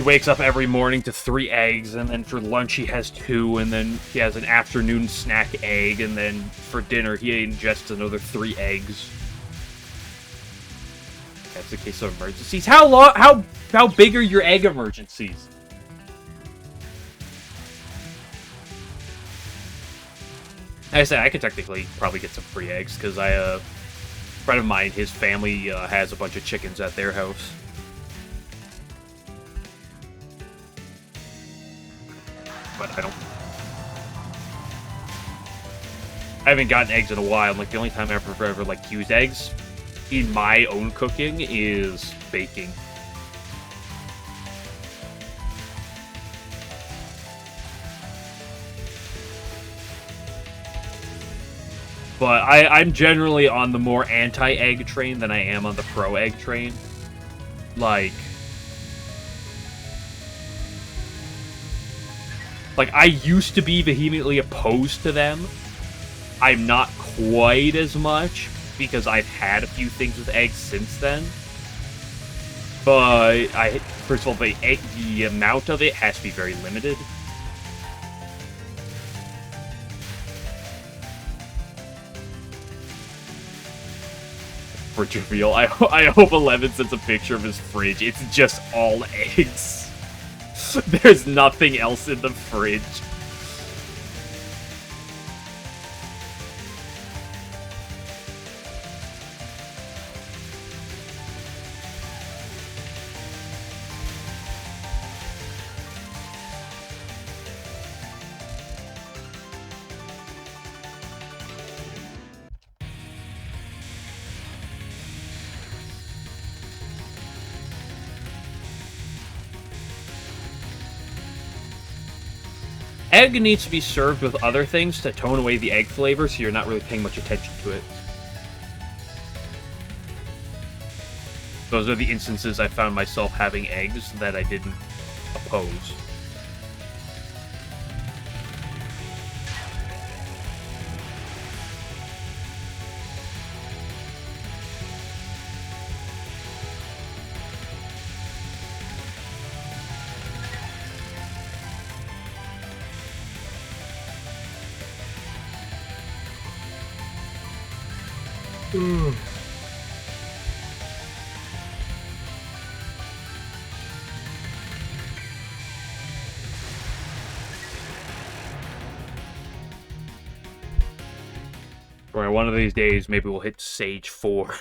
wakes up every morning to 3 eggs, and then for lunch he has 2, and then he has an afternoon snack egg, and then for dinner he ingests another 3 eggs. That's the case of emergencies. How big are your egg emergencies? Like I said, I could technically probably get some free eggs, because a friend of mine, his family has a bunch of chickens at their house. But I haven't gotten eggs in a while. Like, the only time I've ever like used eggs in my own cooking is baking. But I'm generally on the more anti-egg train than I am on the pro-egg train. Like, I used to be vehemently opposed to them. I'm not quite as much, because I've had a few things with eggs since then. But, first of all, the amount of it has to be very limited. For trivial, I hope 11 sends a picture of his fridge. It's just all eggs. There's nothing else in the fridge. Egg needs to be served with other things to tone away the egg flavor, so you're not really paying much attention to it. Those are the instances I found myself having eggs that I didn't oppose. Or one of these days, maybe we'll hit Sage 4.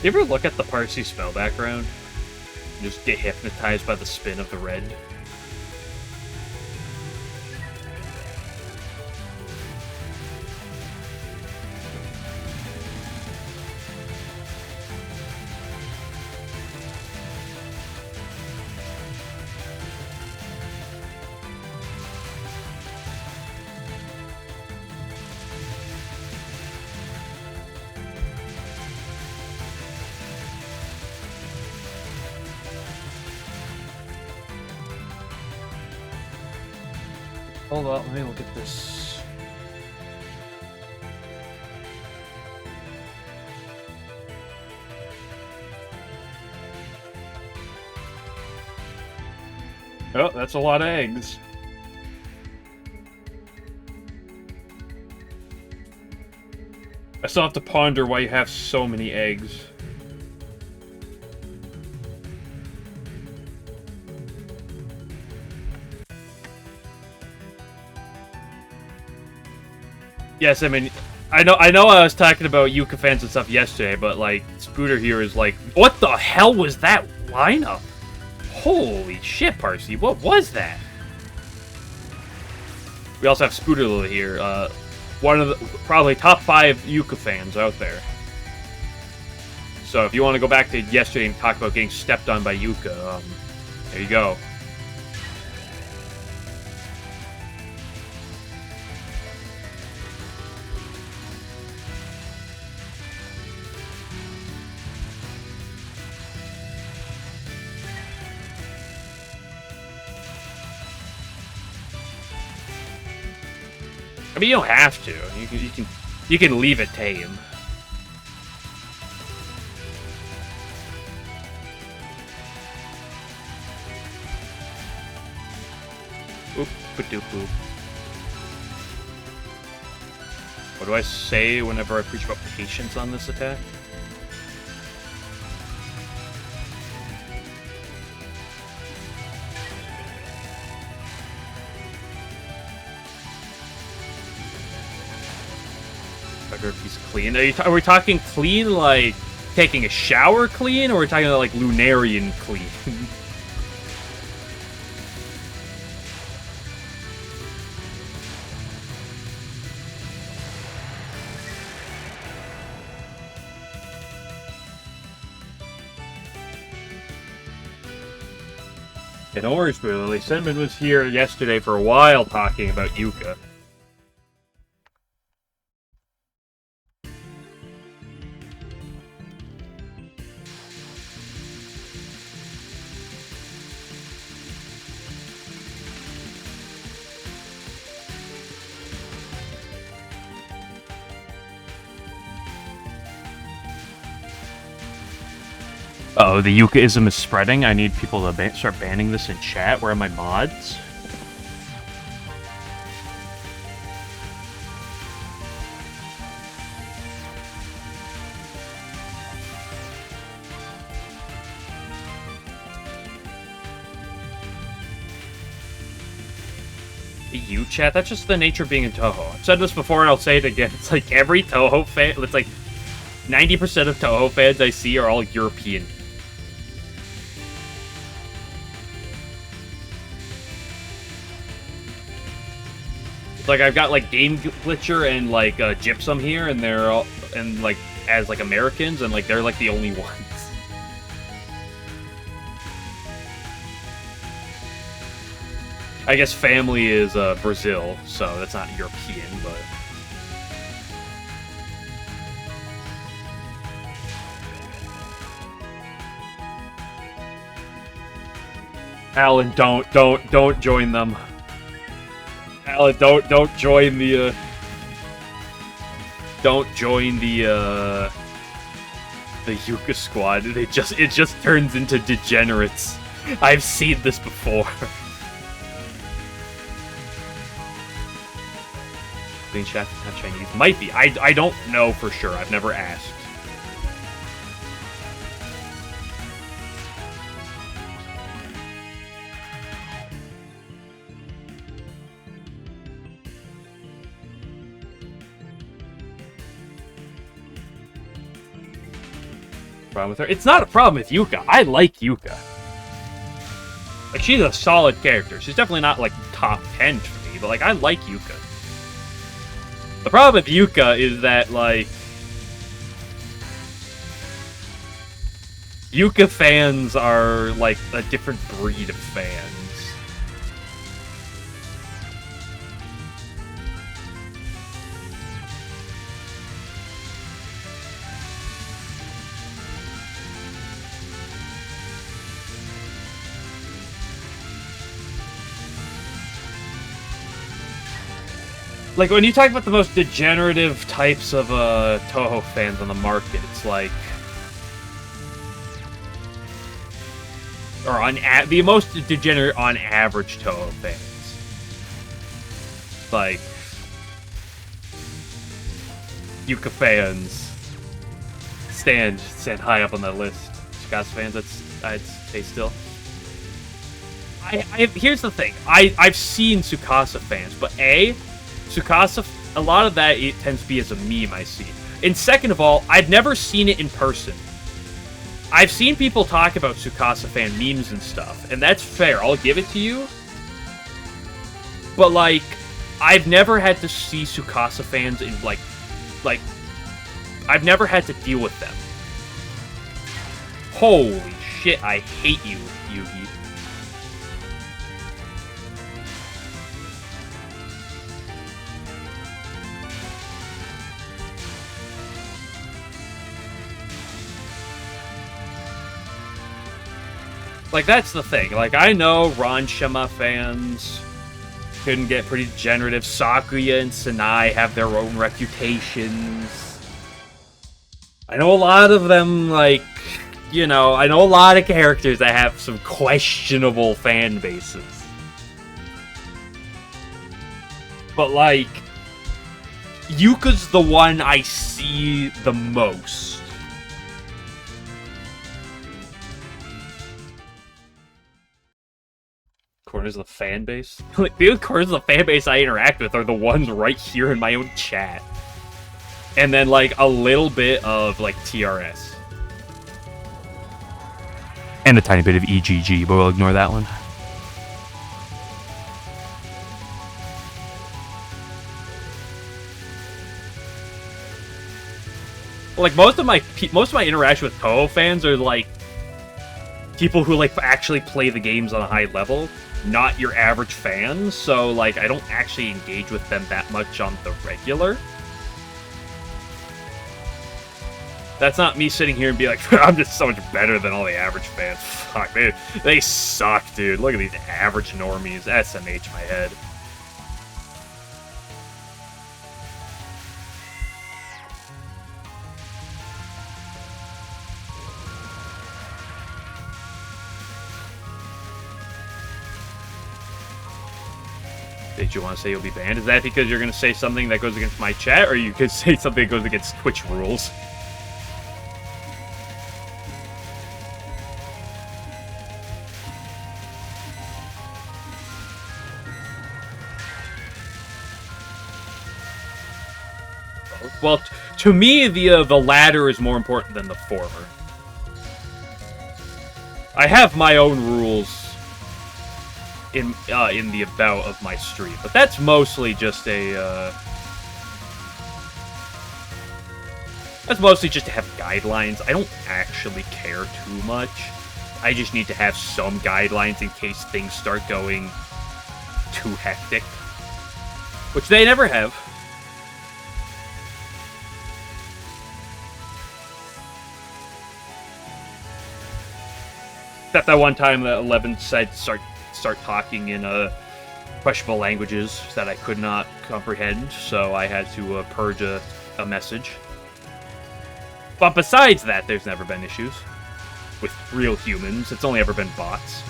You ever look at the Parsi spell background and just get hypnotized by the spin of the red? Hold on, let me look at this. Oh, that's a lot of eggs. I still have to ponder why you have so many eggs. Yes, I mean, I know I was talking about Yuka fans and stuff yesterday, but, like, Spooter here is like, what the hell was that lineup? Holy shit, Parsi, what was that? We also have Spooter here, one of the, probably top 5 Yuka fans out there. So if you want to go back to yesterday and talk about getting stepped on by Yuka, there you go. I mean, you don't have to. You can leave it tame. Oop, ba-doop-boop. What do I say whenever I preach about patience on this attack? If he's clean. Are we talking clean like taking a shower clean, or are we talking about like Lunarian clean? In Orange Lily, Cinnamon was here yesterday for a while talking about Yuka. Oh, the Yukaism is spreading. I need people to start banning this in chat. Where are my mods? You chat? That's just the nature of being in Touhou. I've said this before and I'll say it again. It's like every Touhou fan, it's like 90% of Touhou fans I see are all European. Like I've got like Game Glitcher and like Gypsum here, and they're all and like as like Americans, and like they're like the only ones. I guess family is Brazil, so that's not European, but Alan, don't join them. Alan, don't join the Yuka squad. It just turns into degenerates. I've seen this before. Being chat not Chinese might be. I don't know for sure. I've never asked. Problem with her? It's not a problem with Yuka. I like Yuka. Like, she's a solid character. She's definitely not, like, top 10 for me, but, like, I like Yuka. The problem with Yuka is that, like, Yuka fans are, like, a different breed of fans. Like, when you talk about the most degenerative types of Touhou fans on the market, it's like... Or the most degenerate on average Touhou fans. Like... Yuka fans. Stand high up on that list. Tsukasa fans, I'd say still. Here's the thing. I've seen Tsukasa fans, but Tsukasa, a lot of that it tends to be as a meme I see. And second of all, I've never seen it in person. I've seen people talk about Tsukasa fan memes and stuff, and that's fair, I'll give it to you. But, like, I've never had to see Tsukasa fans in, like, I've never had to deal with them. Holy shit, I hate you, Yugi. Like, that's the thing. Like, I know Ranshima fans can get pretty degenerative. Sakuya and Sanai have their own reputations. I know a lot of them, like, you know, I know a lot of characters that have some questionable fan bases. But, like, Yuka's the one I see the most. Corners of the fan base? Like, the corners of the fan base I interact with are the ones right here in my own chat. And then, like, a little bit of, like, TRS. And a tiny bit of EGG, but we'll ignore that one. Like, most of my interaction with Touhou fans are, like, people who, like, actually play the games on a high level. Not your average fans, so, like, I don't actually engage with them that much on the regular. That's not me sitting here and be like, I'm just so much better than all the average fans. Fuck, they suck, dude. Look at these average normies. SMH my head. Did you want to say you'll be banned? Is that because you're going to say something that goes against my chat, or you could say something that goes against Twitch rules? Well, to me, the latter is more important than the former. I have my own rules in the about of my stream, but that's mostly just a that's mostly just to have guidelines. I don't actually care too much. I just need to have some guidelines in case things start going too hectic, which they never have. Except that one time that 11 said start talking in questionable languages that I could not comprehend, so I had to purge a message. But besides that, there's never been issues with real humans. It's only ever been bots.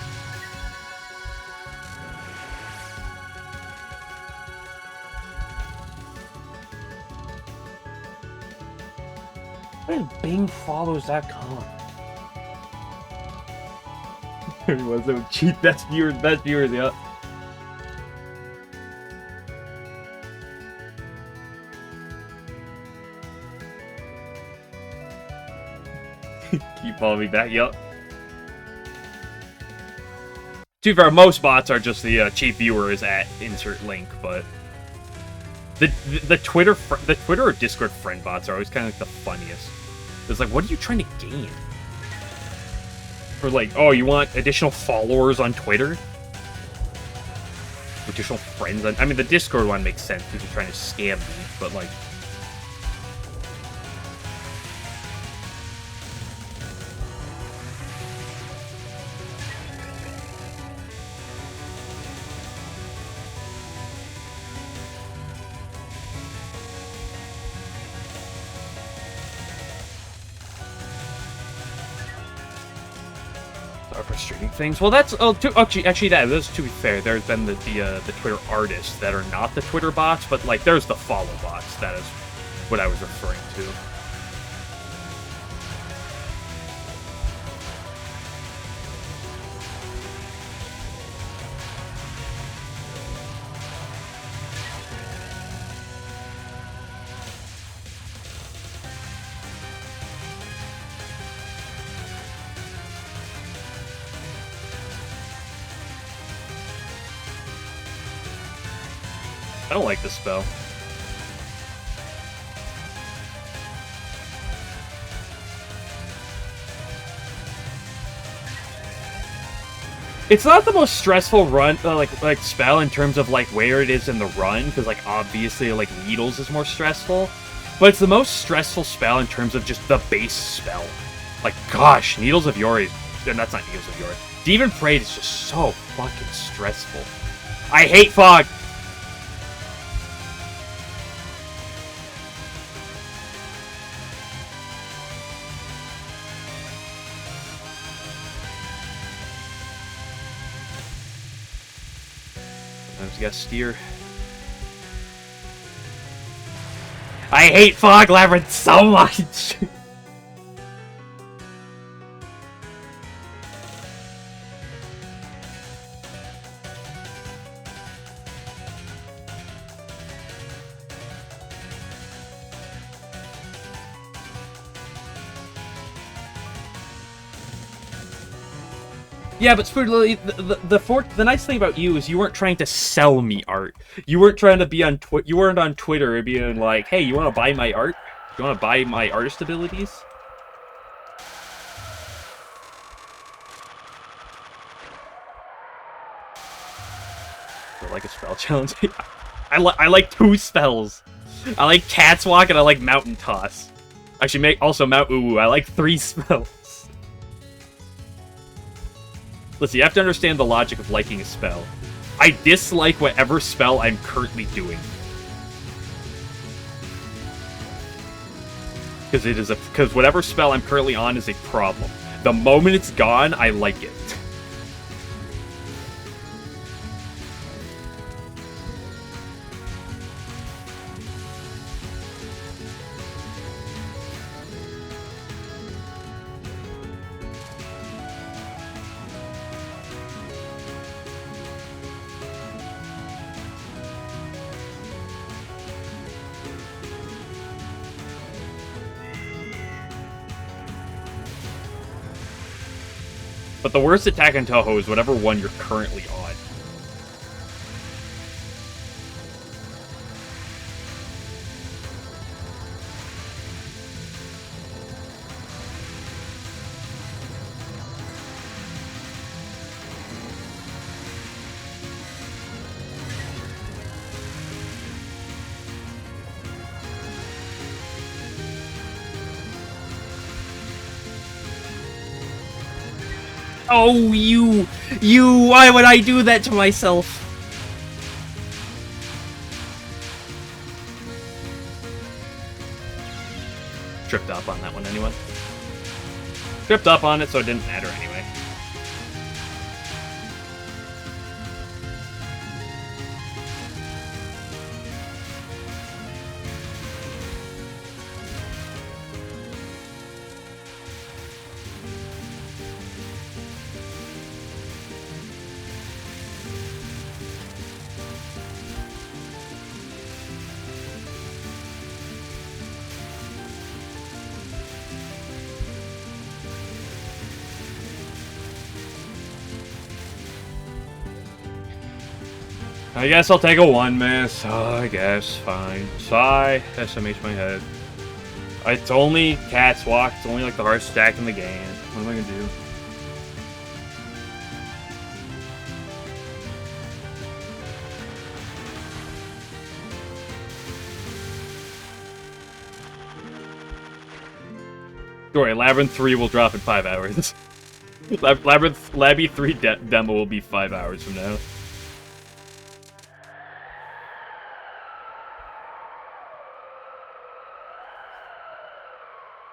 When Bing follows that con. Was it cheat best viewers, yeah. Keep following me back. Yup. To be fair, most bots are just the cheap viewers at insert link, but the Twitter or Discord friend bots are always kind of like the funniest. It's like, what are you trying to gain? Or like, oh, you want additional followers on Twitter? Additional friends on... I mean, the Discord one makes sense because you're trying to scam me, but like... frustrating things. Well, that's actually that's to be fair. There's been the Twitter artists that are not the Twitter bots, but like there's the follow bots. That is what I was referring to. I don't like this spell. It's not the most stressful run, like spell in terms of like where it is in the run, because like obviously like Needles is more stressful, but it's the most stressful spell in terms of just the base spell. Like gosh, Needles of Yori, that's not Needles of Yori. Demon Parade is just so fucking stressful. I hate fog. You gotta steer. I hate Fog Labyrinth so much! Yeah, but Spoodlily, the nice thing about you is you weren't trying to sell me art. You weren't trying to be on you weren't on Twitter and being like, "Hey, you want to buy my art? You want to buy my artist abilities?" I like a spell challenge. I like 2 spells. I like Cat's Walk and I like Mountain Toss. Actually, also Mount Uwu. I like 3 spells. Listen, you have to understand the logic of liking a spell. I dislike whatever spell I'm currently doing. Because whatever spell I'm currently on is a problem. The moment it's gone, I like it. But the worst attack on Touhou is whatever one you're currently on. Oh, you, why would I do that to myself? Tripped up on that one, anyone? Tripped up on it, so it didn't matter anyway. I guess I'll take a 1 miss. Oh, I guess. Fine. Sigh. SMH my head. It's only Cat's Walk. It's only like the hardest stack in the game. What am I gonna do? Don't worry, Labyrinth 3 will drop in 5 hours. Labby 3 demo will be 5 hours from now.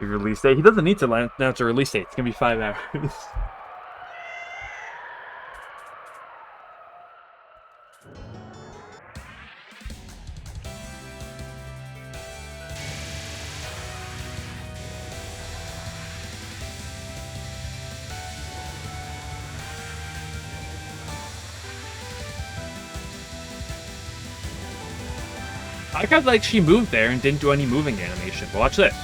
The release date? He doesn't need to announce a release date. It's gonna be 5 hours. I got like she moved there and didn't do any moving animation. But watch this.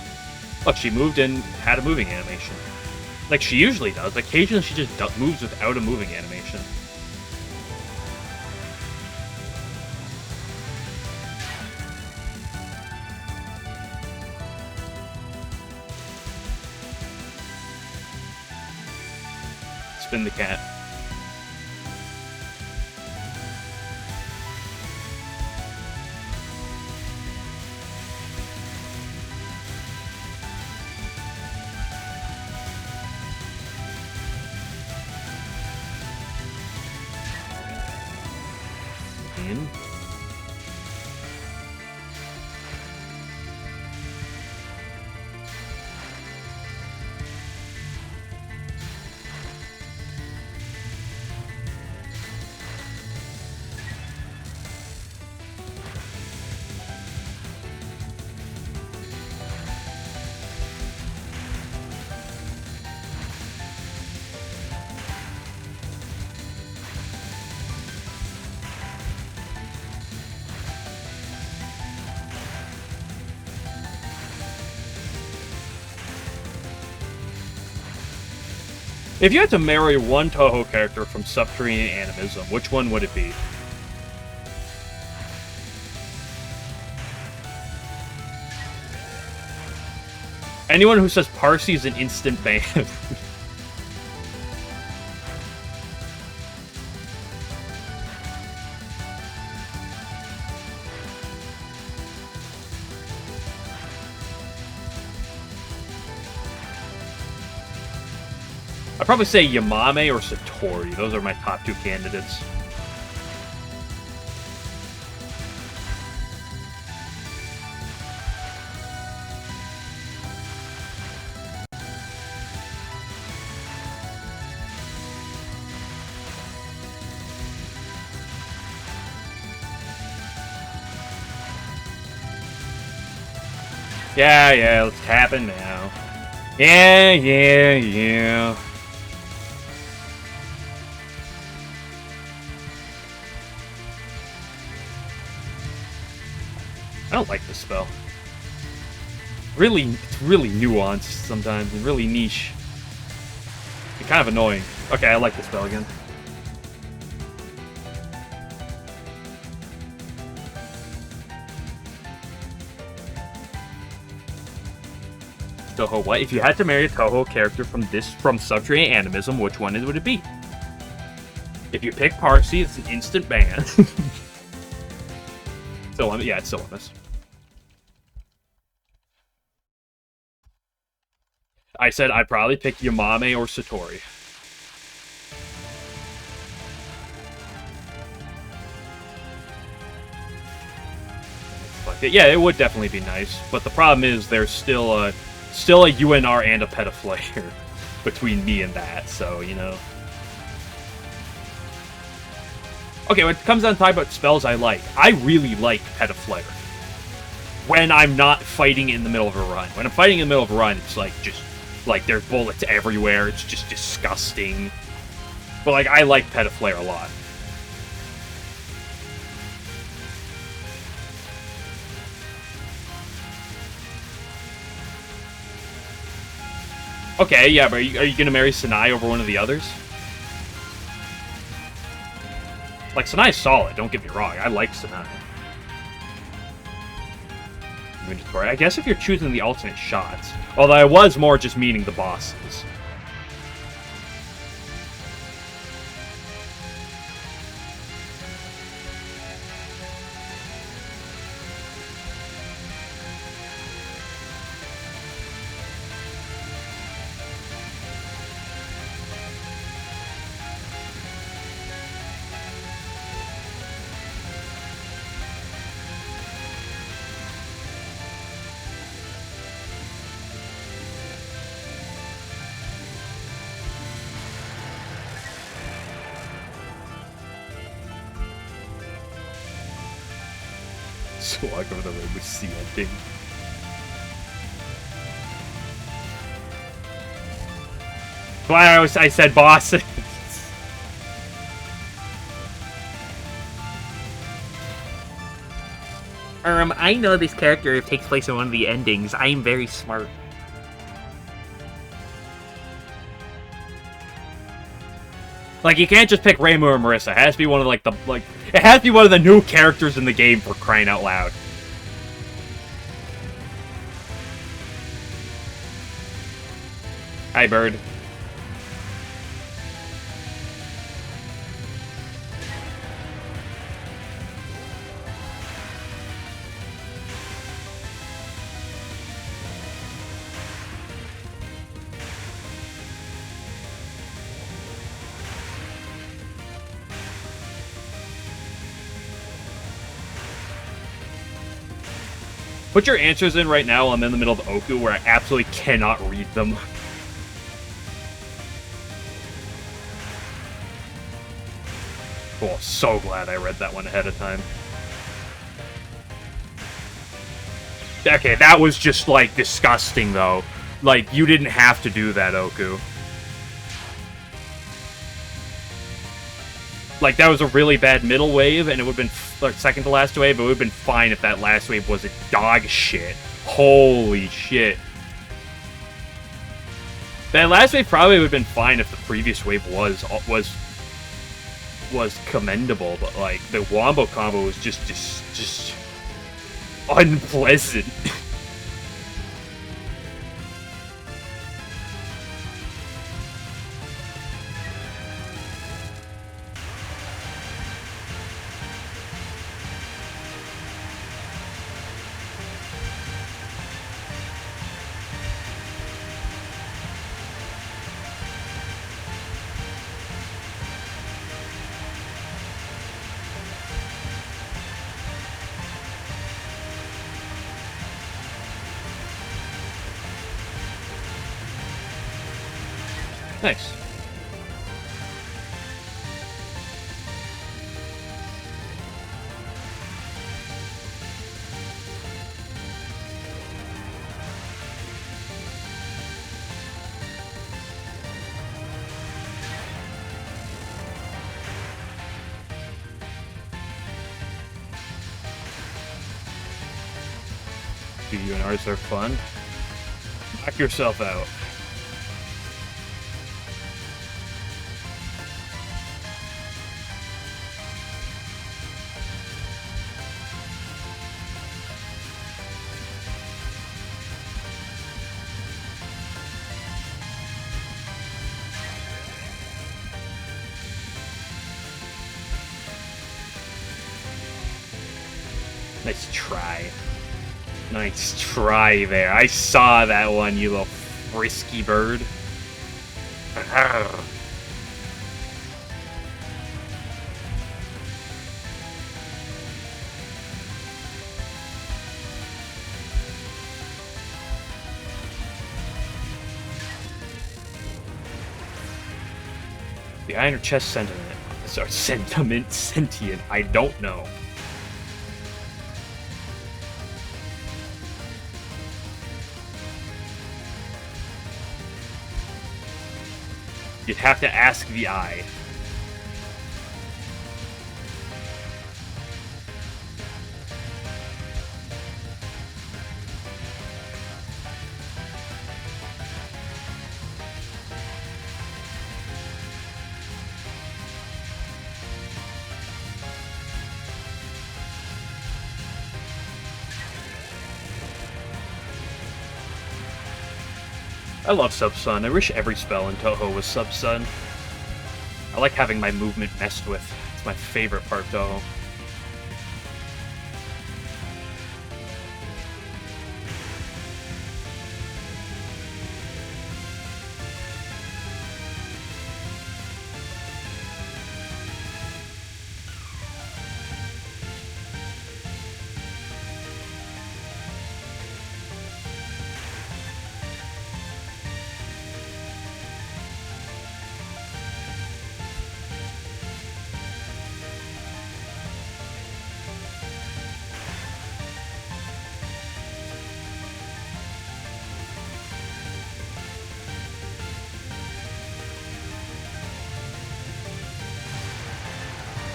Look, she moved and had a moving animation. Like she usually does. Occasionally she just moves without a moving animation. Spin the cat. In. If you had to marry one Touhou character from Subterranean Animism, which one would it be? Anyone who says Parsi is an instant ban. I'd probably say Yamame or Satori. Those are my top 2 candidates. Yeah, let's happen now. Yeah. I don't like this spell. It's really nuanced sometimes, and really niche. It's kind of annoying. Okay, I like this spell again. Touhou, what? If you had to marry a Touhou character from Subterranean Animism, which one would it be? If you pick Parsi, it's an instant ban. Yeah, it's still on this. I said I'd probably pick Yamame or Satori. Yeah, it would definitely be nice, but the problem is there's still a UNR and a Petaflayer between me and that, so, you know. Okay, when it comes down to talking about spells I really like Petaflayer. When I'm not fighting in the middle of a run. When I'm fighting in the middle of a run, it's like, just, like, there's bullets everywhere, it's just disgusting. But, like, I like Petaflayer a lot. Okay, yeah, but are you gonna marry Sanai over one of the others? Like, Sanai's solid, don't get me wrong. I like Sanai. Inventory. I guess if you're choosing the alternate shots. Although I was more just meaning the bosses. So walk over the road with cementing. Why I said bosses. I know this character takes place in one of the endings. I am very smart. Like, you can't just pick Reimu or Marissa. It has to be one of, like, it has to be one of the new characters in the game, for crying out loud. Hi, bird. Put your answers in right now while I'm in the middle of Oku, where I absolutely cannot read them. Oh, so glad I read that one ahead of time. Okay, that was just, like, disgusting, though. Like, you didn't have to do that, Oku. Like, that was a really bad middle wave, and it would have been, like, second to last wave, but it would have been fine if that last wave was a dog shit. Holy shit. That last wave probably would have been fine if the previous wave was commendable, but, like, the Wombo combo was just unpleasant. Nice. Do you and ours are fun? Knock yourself out. Nice try. Nice try there. I saw that one, you little frisky bird. The Iron Chest Sentiment. Sorry, Sentient. I don't know. You'd have to ask the eye. I love Sub-Sun. I wish every spell in Touhou was Sub-Sun. I like having my movement messed with. It's my favorite part of Touhou.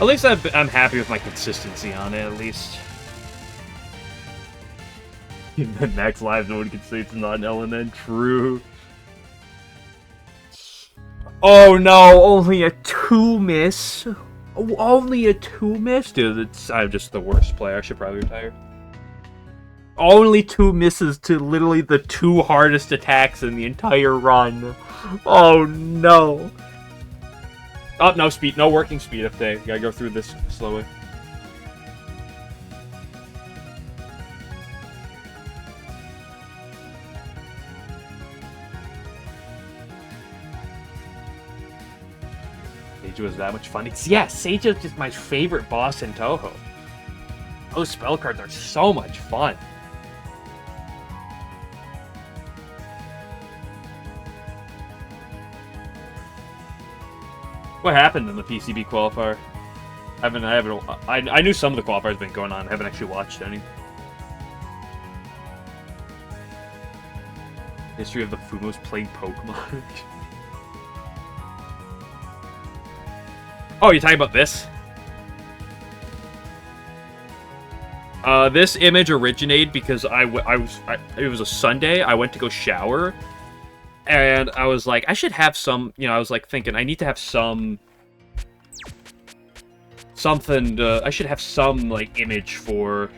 At least I'm happy with my consistency on it, at least. In the next live, no one can say it's not an LNN. True. Oh no, only a 2 miss. Only a 2 miss? Dude, I'm just the worst player. I should probably retire. Only 2 misses to literally the 2 hardest attacks in the entire run. Oh no. Oh, no speed, no working speed up there. Gotta go through this slowly. Sage was that much fun. Yeah, Sage is just my favorite boss in Touhou. Those spell cards are so much fun. What happened in the PCB qualifier? I knew some of the qualifiers have been going on. I haven't actually watched any. History of the Fumos playing Pokemon. Oh, you're talking about this? This image originated because it was a Sunday. I went to go shower. And I was like, I should have some, I was like thinking, I need to have something, I should have some, like, image for,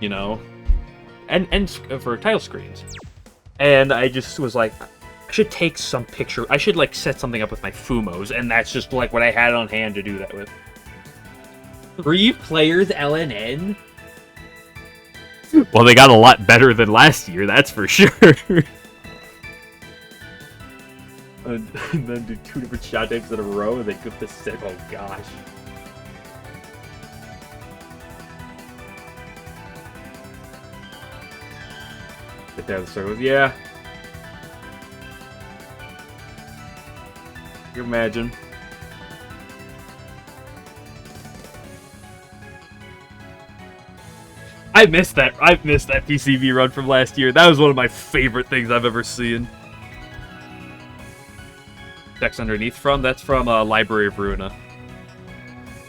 and for title screens. And I just was like, I should take some picture, I should, like, set something up with my Fumos, and that's just, like, what I had on hand to do that with. 3 players LNN? Well, they got a lot better than last year, that's for sure. And then do 2 different shot types in a row, and they get the set. Oh gosh. Get down the circles. Yeah. You imagine. I missed that PCV run from last year. That was one of my favorite things I've ever seen. Text underneath that's from Library of Ruina.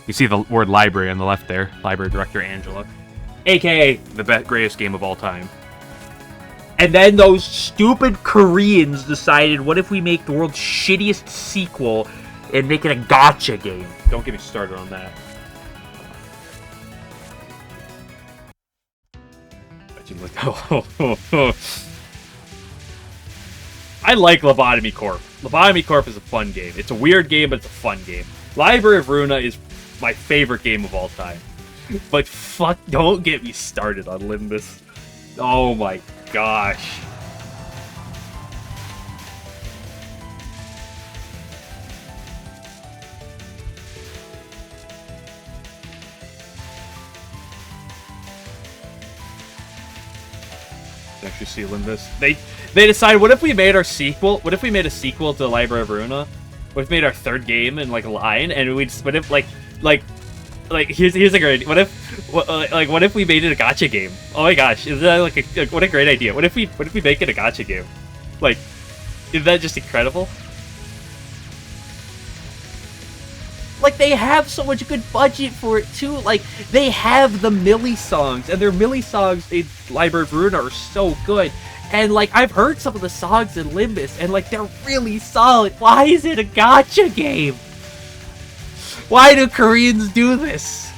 You see the word library on the left there. Library Director Angela. AKA the greatest game of all time. And then those stupid Koreans decided, what if we make the world's shittiest sequel and make it a gacha game? Don't get me started on that. I like Lobotomy Corp. Lobotomy Corp is a fun game. It's a weird game, but it's a fun game. Library of Ruina is my favorite game of all time. But fuck, don't get me started on Limbus. Oh my gosh. Actually see Limbus. They decided, what if we made our sequel? What if we made a sequel to Library of Ruina? What if we made our 3rd game in like a line, and what if here's a great idea. What if we made it a gacha game? Oh my gosh, is that like what a great idea? What if we make it a gacha game? Like, is that just incredible? Like, they have so much good budget for it too. Like, they have the Millie songs, and their Millie songs in Library of Ruina are so good. And like, I've heard some of the songs in Limbus, and like, they're really solid. Why is it a gacha game? Why do Koreans do this?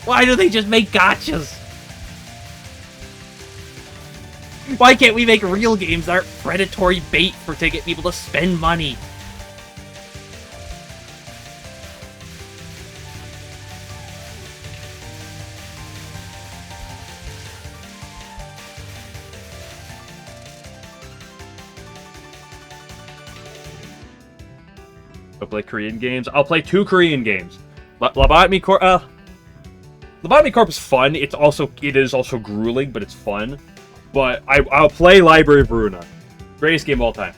Why do they just make gachas? Why can't we make real games that aren't predatory bait to get people to spend money? I'll play Korean games. I'll play 2 Korean games. Lobotomy Corp. Lobotomy Corp is fun. It is also grueling, but it's fun. But I'll play Library of Ruina. Greatest game of all time.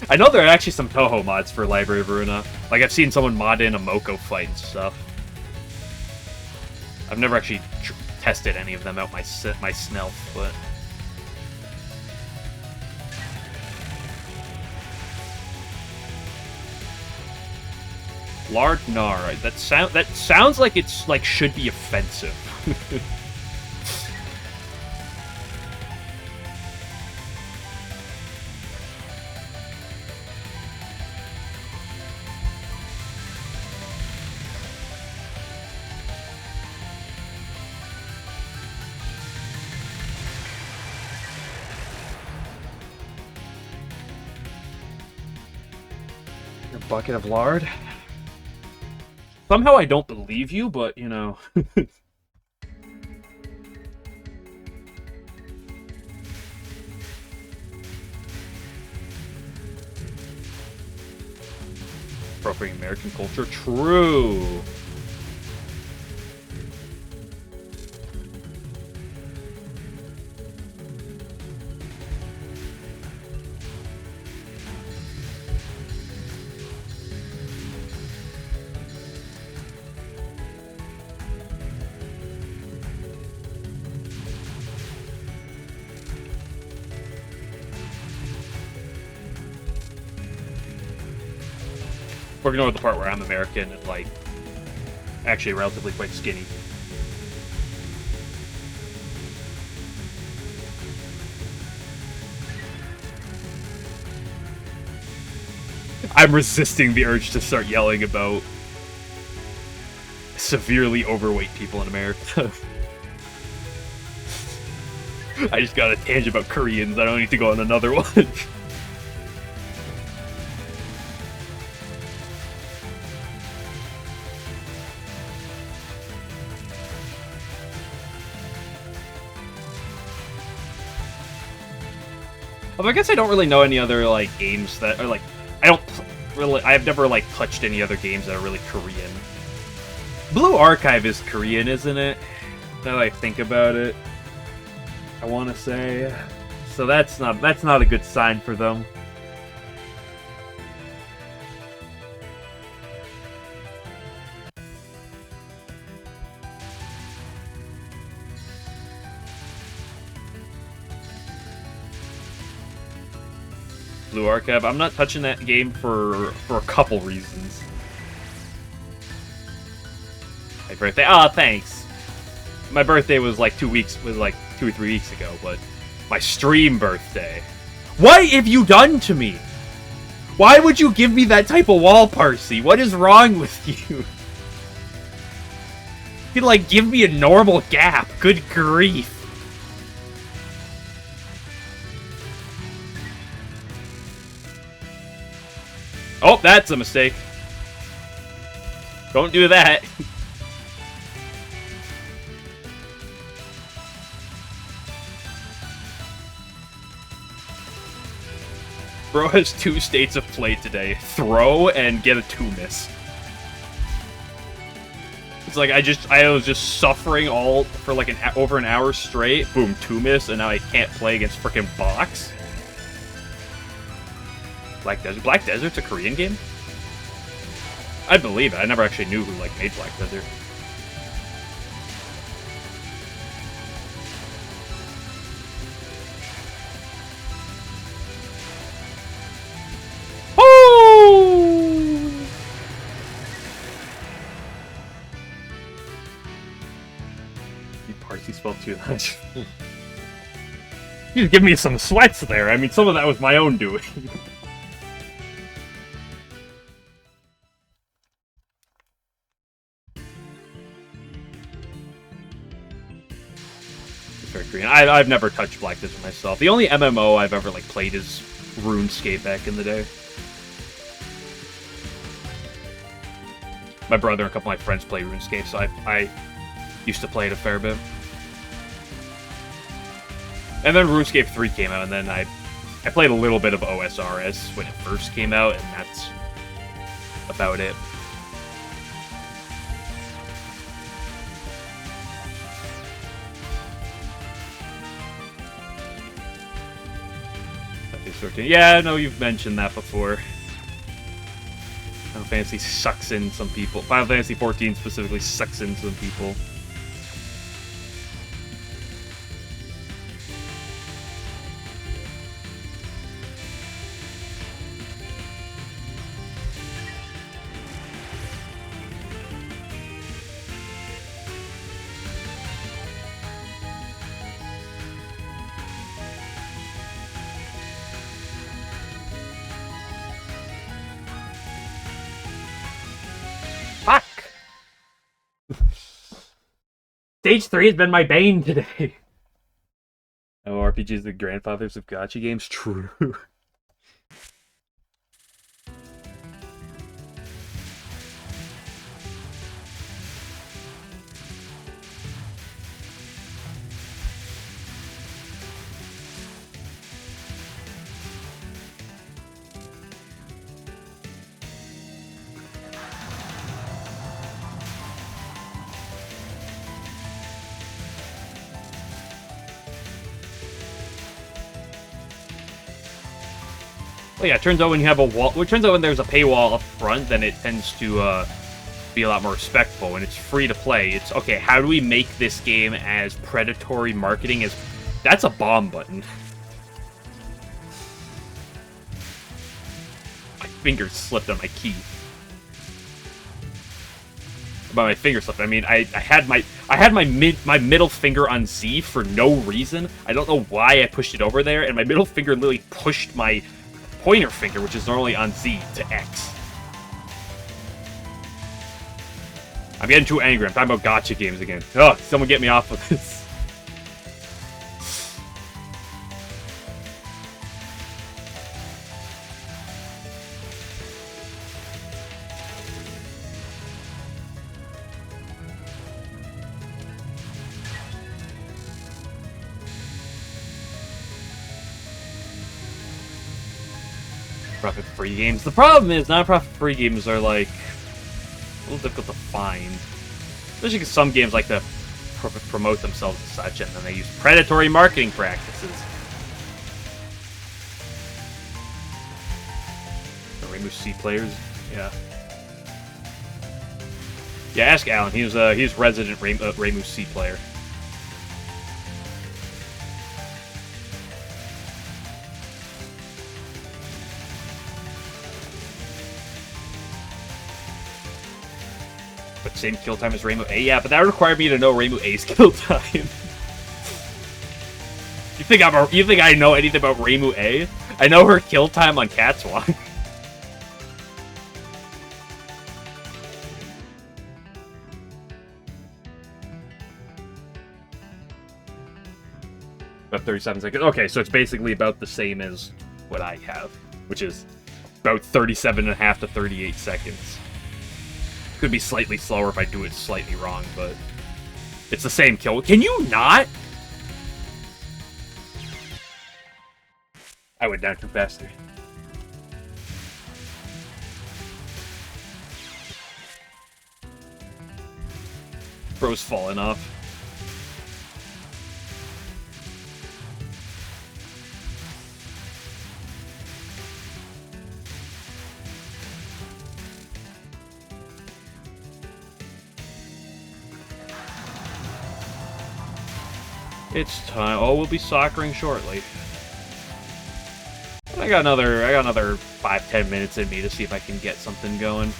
I know there are actually some Touhou mods for Library of Ruina. Like, I've seen someone mod in a Moko fight and stuff. I've never actually tested any of them out my snelf, but... Lard Nar. That sounds like it's should be offensive. A bucket of lard? Somehow I don't believe you, but, you know. Appropriating American culture? True! We're going with the part where I'm American and, like, actually relatively quite skinny. I'm resisting the urge to start yelling about severely overweight people in America. I just got a tangent about Koreans. I don't need to go on another one. I guess I don't really know any other, like, games that are, like... I've never, like, touched any other games that are really Korean. Blue Archive is Korean, isn't it? Now that I think about it. I want to say... So that's not a good sign for them. Blue Archive. I'm not touching that game for a couple reasons. My birthday. Ah, thanks. My birthday was like 2 or 3 weeks ago, but my stream birthday. What have you done to me? Why would you give me that type of wall, Parsi? What is wrong with you? You could, like, give me a normal gap. Good grief. Oh, that's a mistake. Don't do that. Bro has 2 states of play today. Throw and get a 2-miss. It's like I was just suffering all for like over an hour straight. Boom, 2-miss, and now I can't play against frickin' Box. Black Desert. Black Desert's a Korean game? I believe it. I never actually knew who, like, made Black Desert. Oh! The Parsi spelled too much. You just give me some sweats there. I mean, some of that was my own doing. I've never touched Black Desert myself. The only MMO I've ever like played is RuneScape back in the day. My brother and a couple of my friends play RuneScape, so I used to play it a fair bit. And then RuneScape 3 came out, and then I played a little bit of OSRS when it first came out, and that's about it. Yeah, no, you've mentioned that before. Final Fantasy sucks in some people. Final Fantasy 14 specifically sucks in some people. Fuck! Stage 3 has been my bane today. Oh, RPGs the grandfathers of gacha games? True. Well, yeah, it turns out when you have a wall, well, it turns out when there's a paywall up front, then it tends to be a lot more respectful, and it's free to play. It's, okay, how do we make this game as predatory marketing as... That's a bomb button. My finger slipped on my key. By my finger slipped, I mean, I had my middle finger on Z for no reason. I don't know why I pushed it over there, and my middle finger literally pushed my pointer finger, which is normally on Z, to X. I'm getting too angry. I'm talking about gacha games again. Ugh, someone get me off of this. Profit-free games. The problem is, non-profit-free games are, like, a little difficult to find. Especially because some games like to promote themselves as such, and then they use predatory marketing practices. The Rainbow C players? Yeah. Yeah, ask Alan. He's resident Rainbow C player. But same kill time as Rainbow A? Yeah, but that required me to know Rainbow A's kill time. You think I know anything about Rainbow A? I know her kill time on Catswalk. About 37 seconds. Okay, so it's basically about the same as what I have, which is about 37.5 to 38 seconds. Could be slightly slower if I do it slightly wrong, but it's the same kill. Can you not? I went down too fast there. Bro's falling off. It's time. Oh, we'll be soccering shortly. I got another 5-10 minutes in me to see if I can get something going.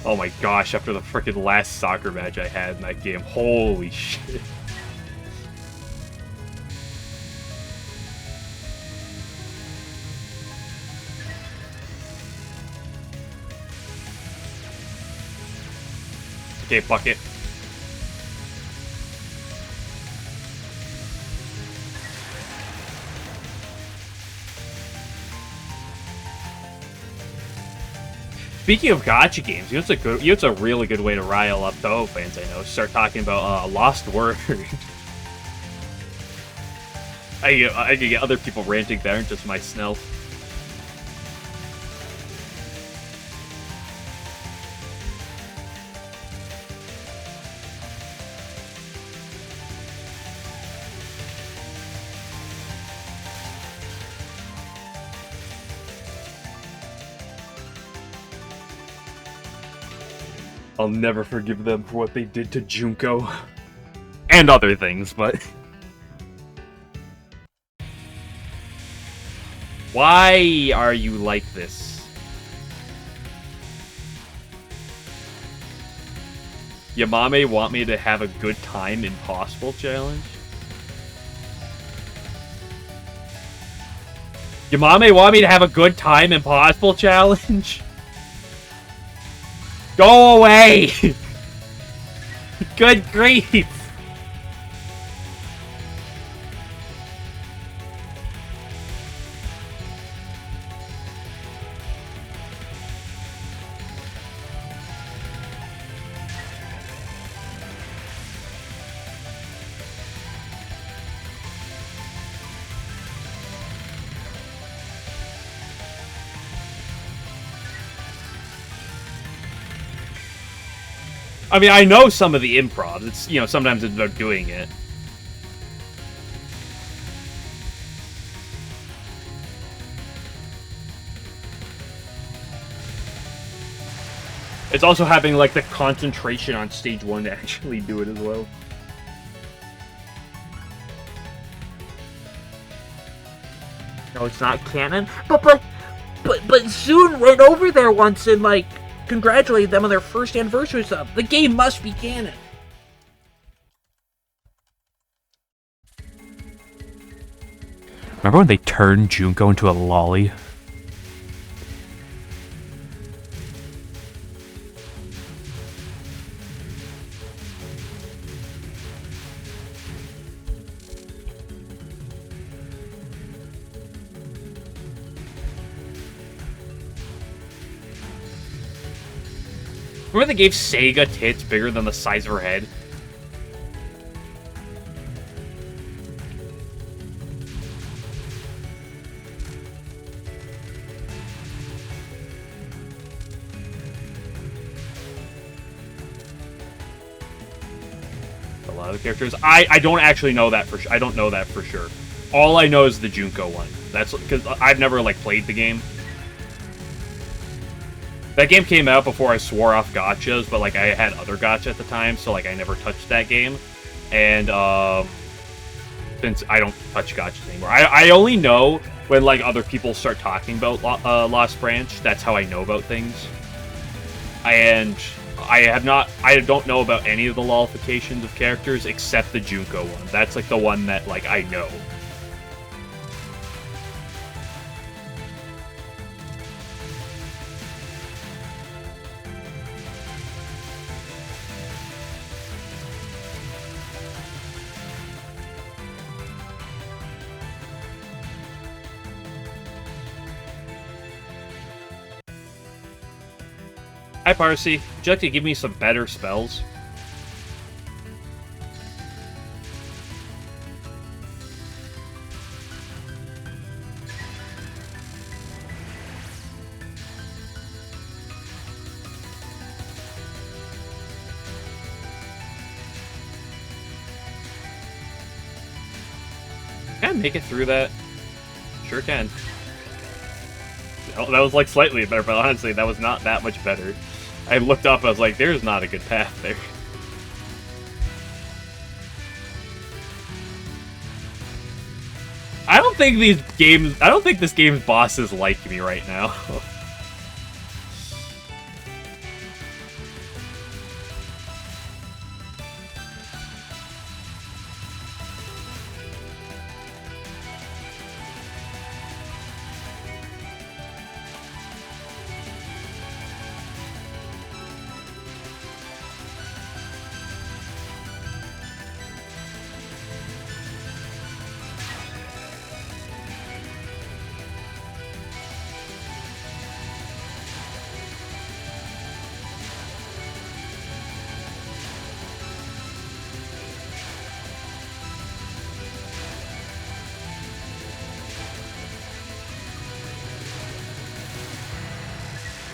Oh my gosh, after the freaking last soccer match I had in that game. Holy shit. Okay, bucket. Speaking of gacha games, you know it's a really good way to rile up Touhou fans I know. Start talking about Lost Word. I can get other people ranting there, and just myself. I'll never forgive them for what they did to Junko. And other things, but... Why are you like this? Yamame want me to have a good time impossible challenge? Yamame want me to have a good time impossible challenge? Go away! Good grief! I mean, I know some of the improv. It's, you know, sometimes it's about doing it. It's also having, like, the concentration on stage 1 to actually do it as well. No, it's not canon. But Zoon went over there once and, like, congratulated them on their first anniversary stuff. The game must be canon. Remember when they turned Junko into a lolly? Remember they gave Sega tits bigger than the size of her head? A lot of the characters. I don't actually know that for sure. I don't know that for sure. All I know is the Junko one. That's because I've never like played the game. That game came out before I swore off gachas, but like I had other gacha at the time, so like I never touched that game. And since I don't touch gachas anymore, I only know when like other people start talking about Lost Branch. That's how I know about things. And I don't know about any of the lollifications of characters except the Junko one. That's like the one that like I know. Hi, Parsi. Would you like to give me some better spells? Can I make it through that? Sure can. Oh, that was like slightly better, but honestly, that was not that much better. I looked up, I was like, there's not a good path there. I don't think this game's bosses like me right now.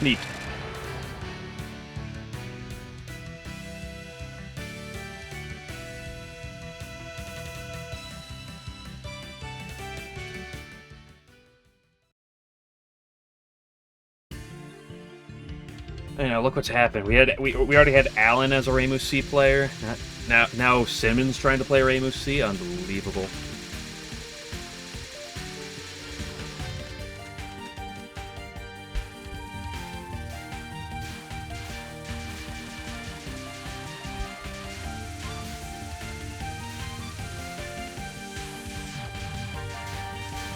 Neat. You know, look what's happened. We already had Alan as a Ramus C player. Now Simmons trying to play Ramus C. Unbelievable.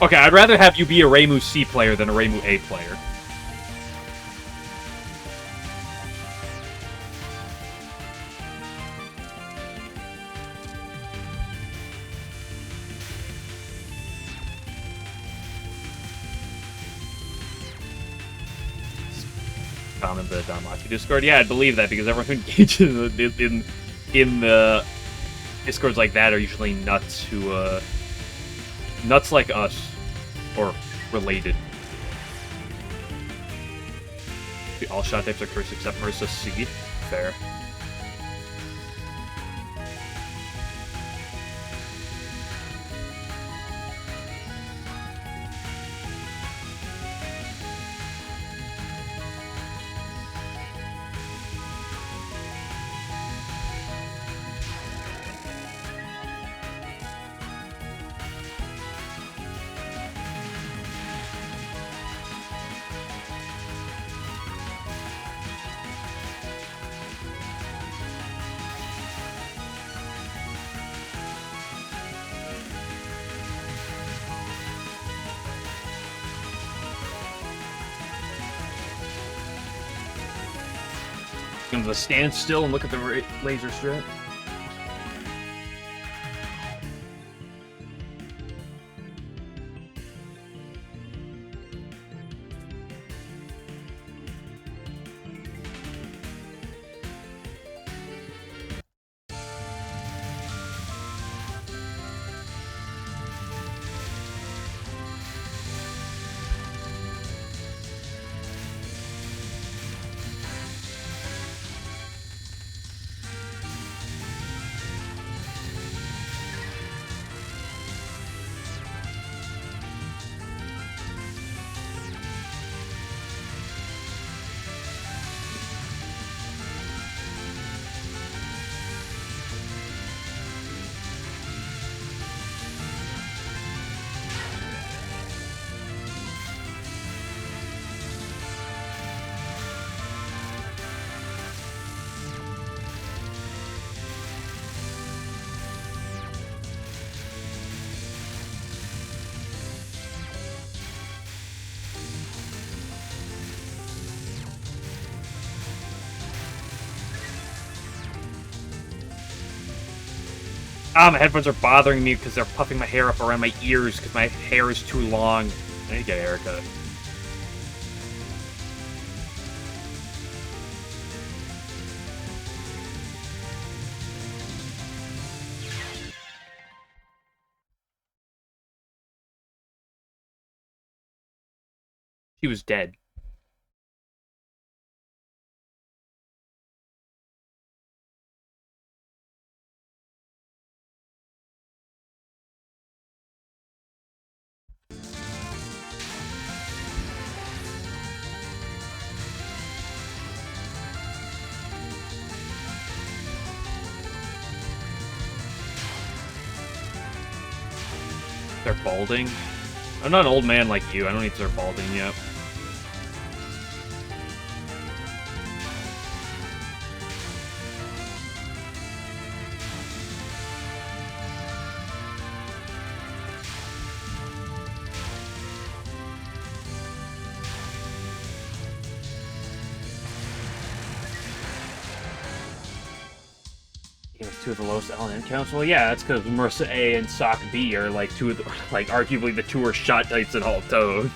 Okay, I'd rather have you be a Ramus C player than a Ramus A player. Comment the Donmachi Discord. Yeah, I'd believe that because everyone who engages in the Discords like that are usually nuts who nuts like us or related. All shot types are cursed except Marissa C. Fair. Gonna stand still and look at the laser strip. Ah, my headphones are bothering me because they're puffing my hair up around my ears because my hair is too long. I need to get a haircut. She was dead. They're balding. I'm not an old man like you. I don't need to start balding yet. Two of the lowest LNN counts. Well, yeah, that's because Marissa A and Sock B are like two of the, like arguably the two worst shot types in all of Touhou.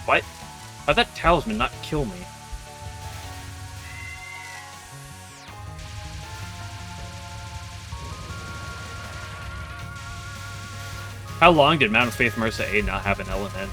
What? How'd that talisman not kill me? How long did Mount of Faith Mercy A not have an LNN?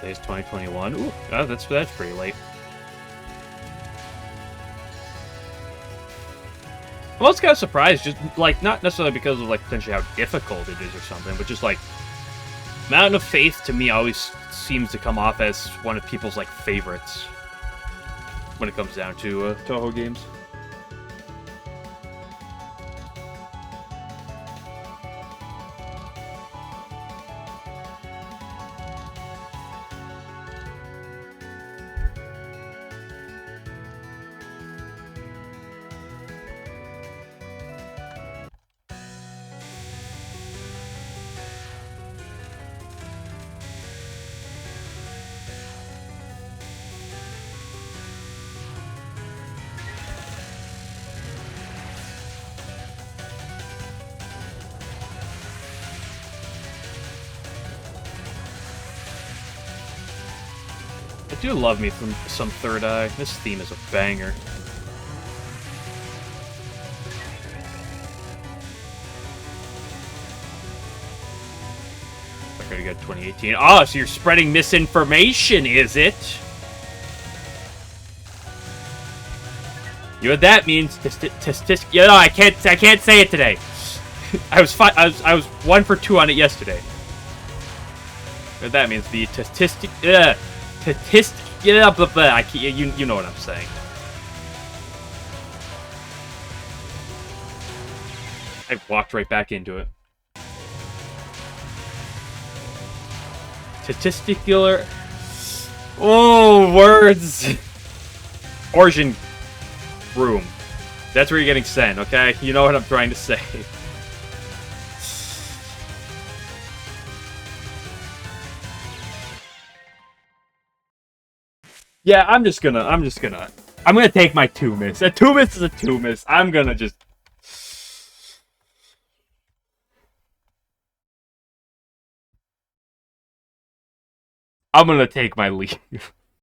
Today's 2021. Ooh, that's pretty late. I'm also kind of surprised, just like not necessarily because of like potentially how difficult it is or something, but just like Mountain of Faith to me always seems to come off as one of people's like favorites when it comes down to Touhou games. I do love me from some Third Eye. This theme is a banger. I gotta get 2018. Oh, so you're spreading misinformation, is it? You know what that means? You know, I can't say it today. I was 1 for 2 on it yesterday. What that means? The yeah, but I can't, you know what I'm saying. I walked right back into it. Testicular. Oh, words. Origin room. That's where you're getting sent, okay? You know what I'm trying to say. Yeah, I'm gonna take my 2 miss. A 2 miss is a 2 miss. I'm gonna just... I'm gonna take my leave.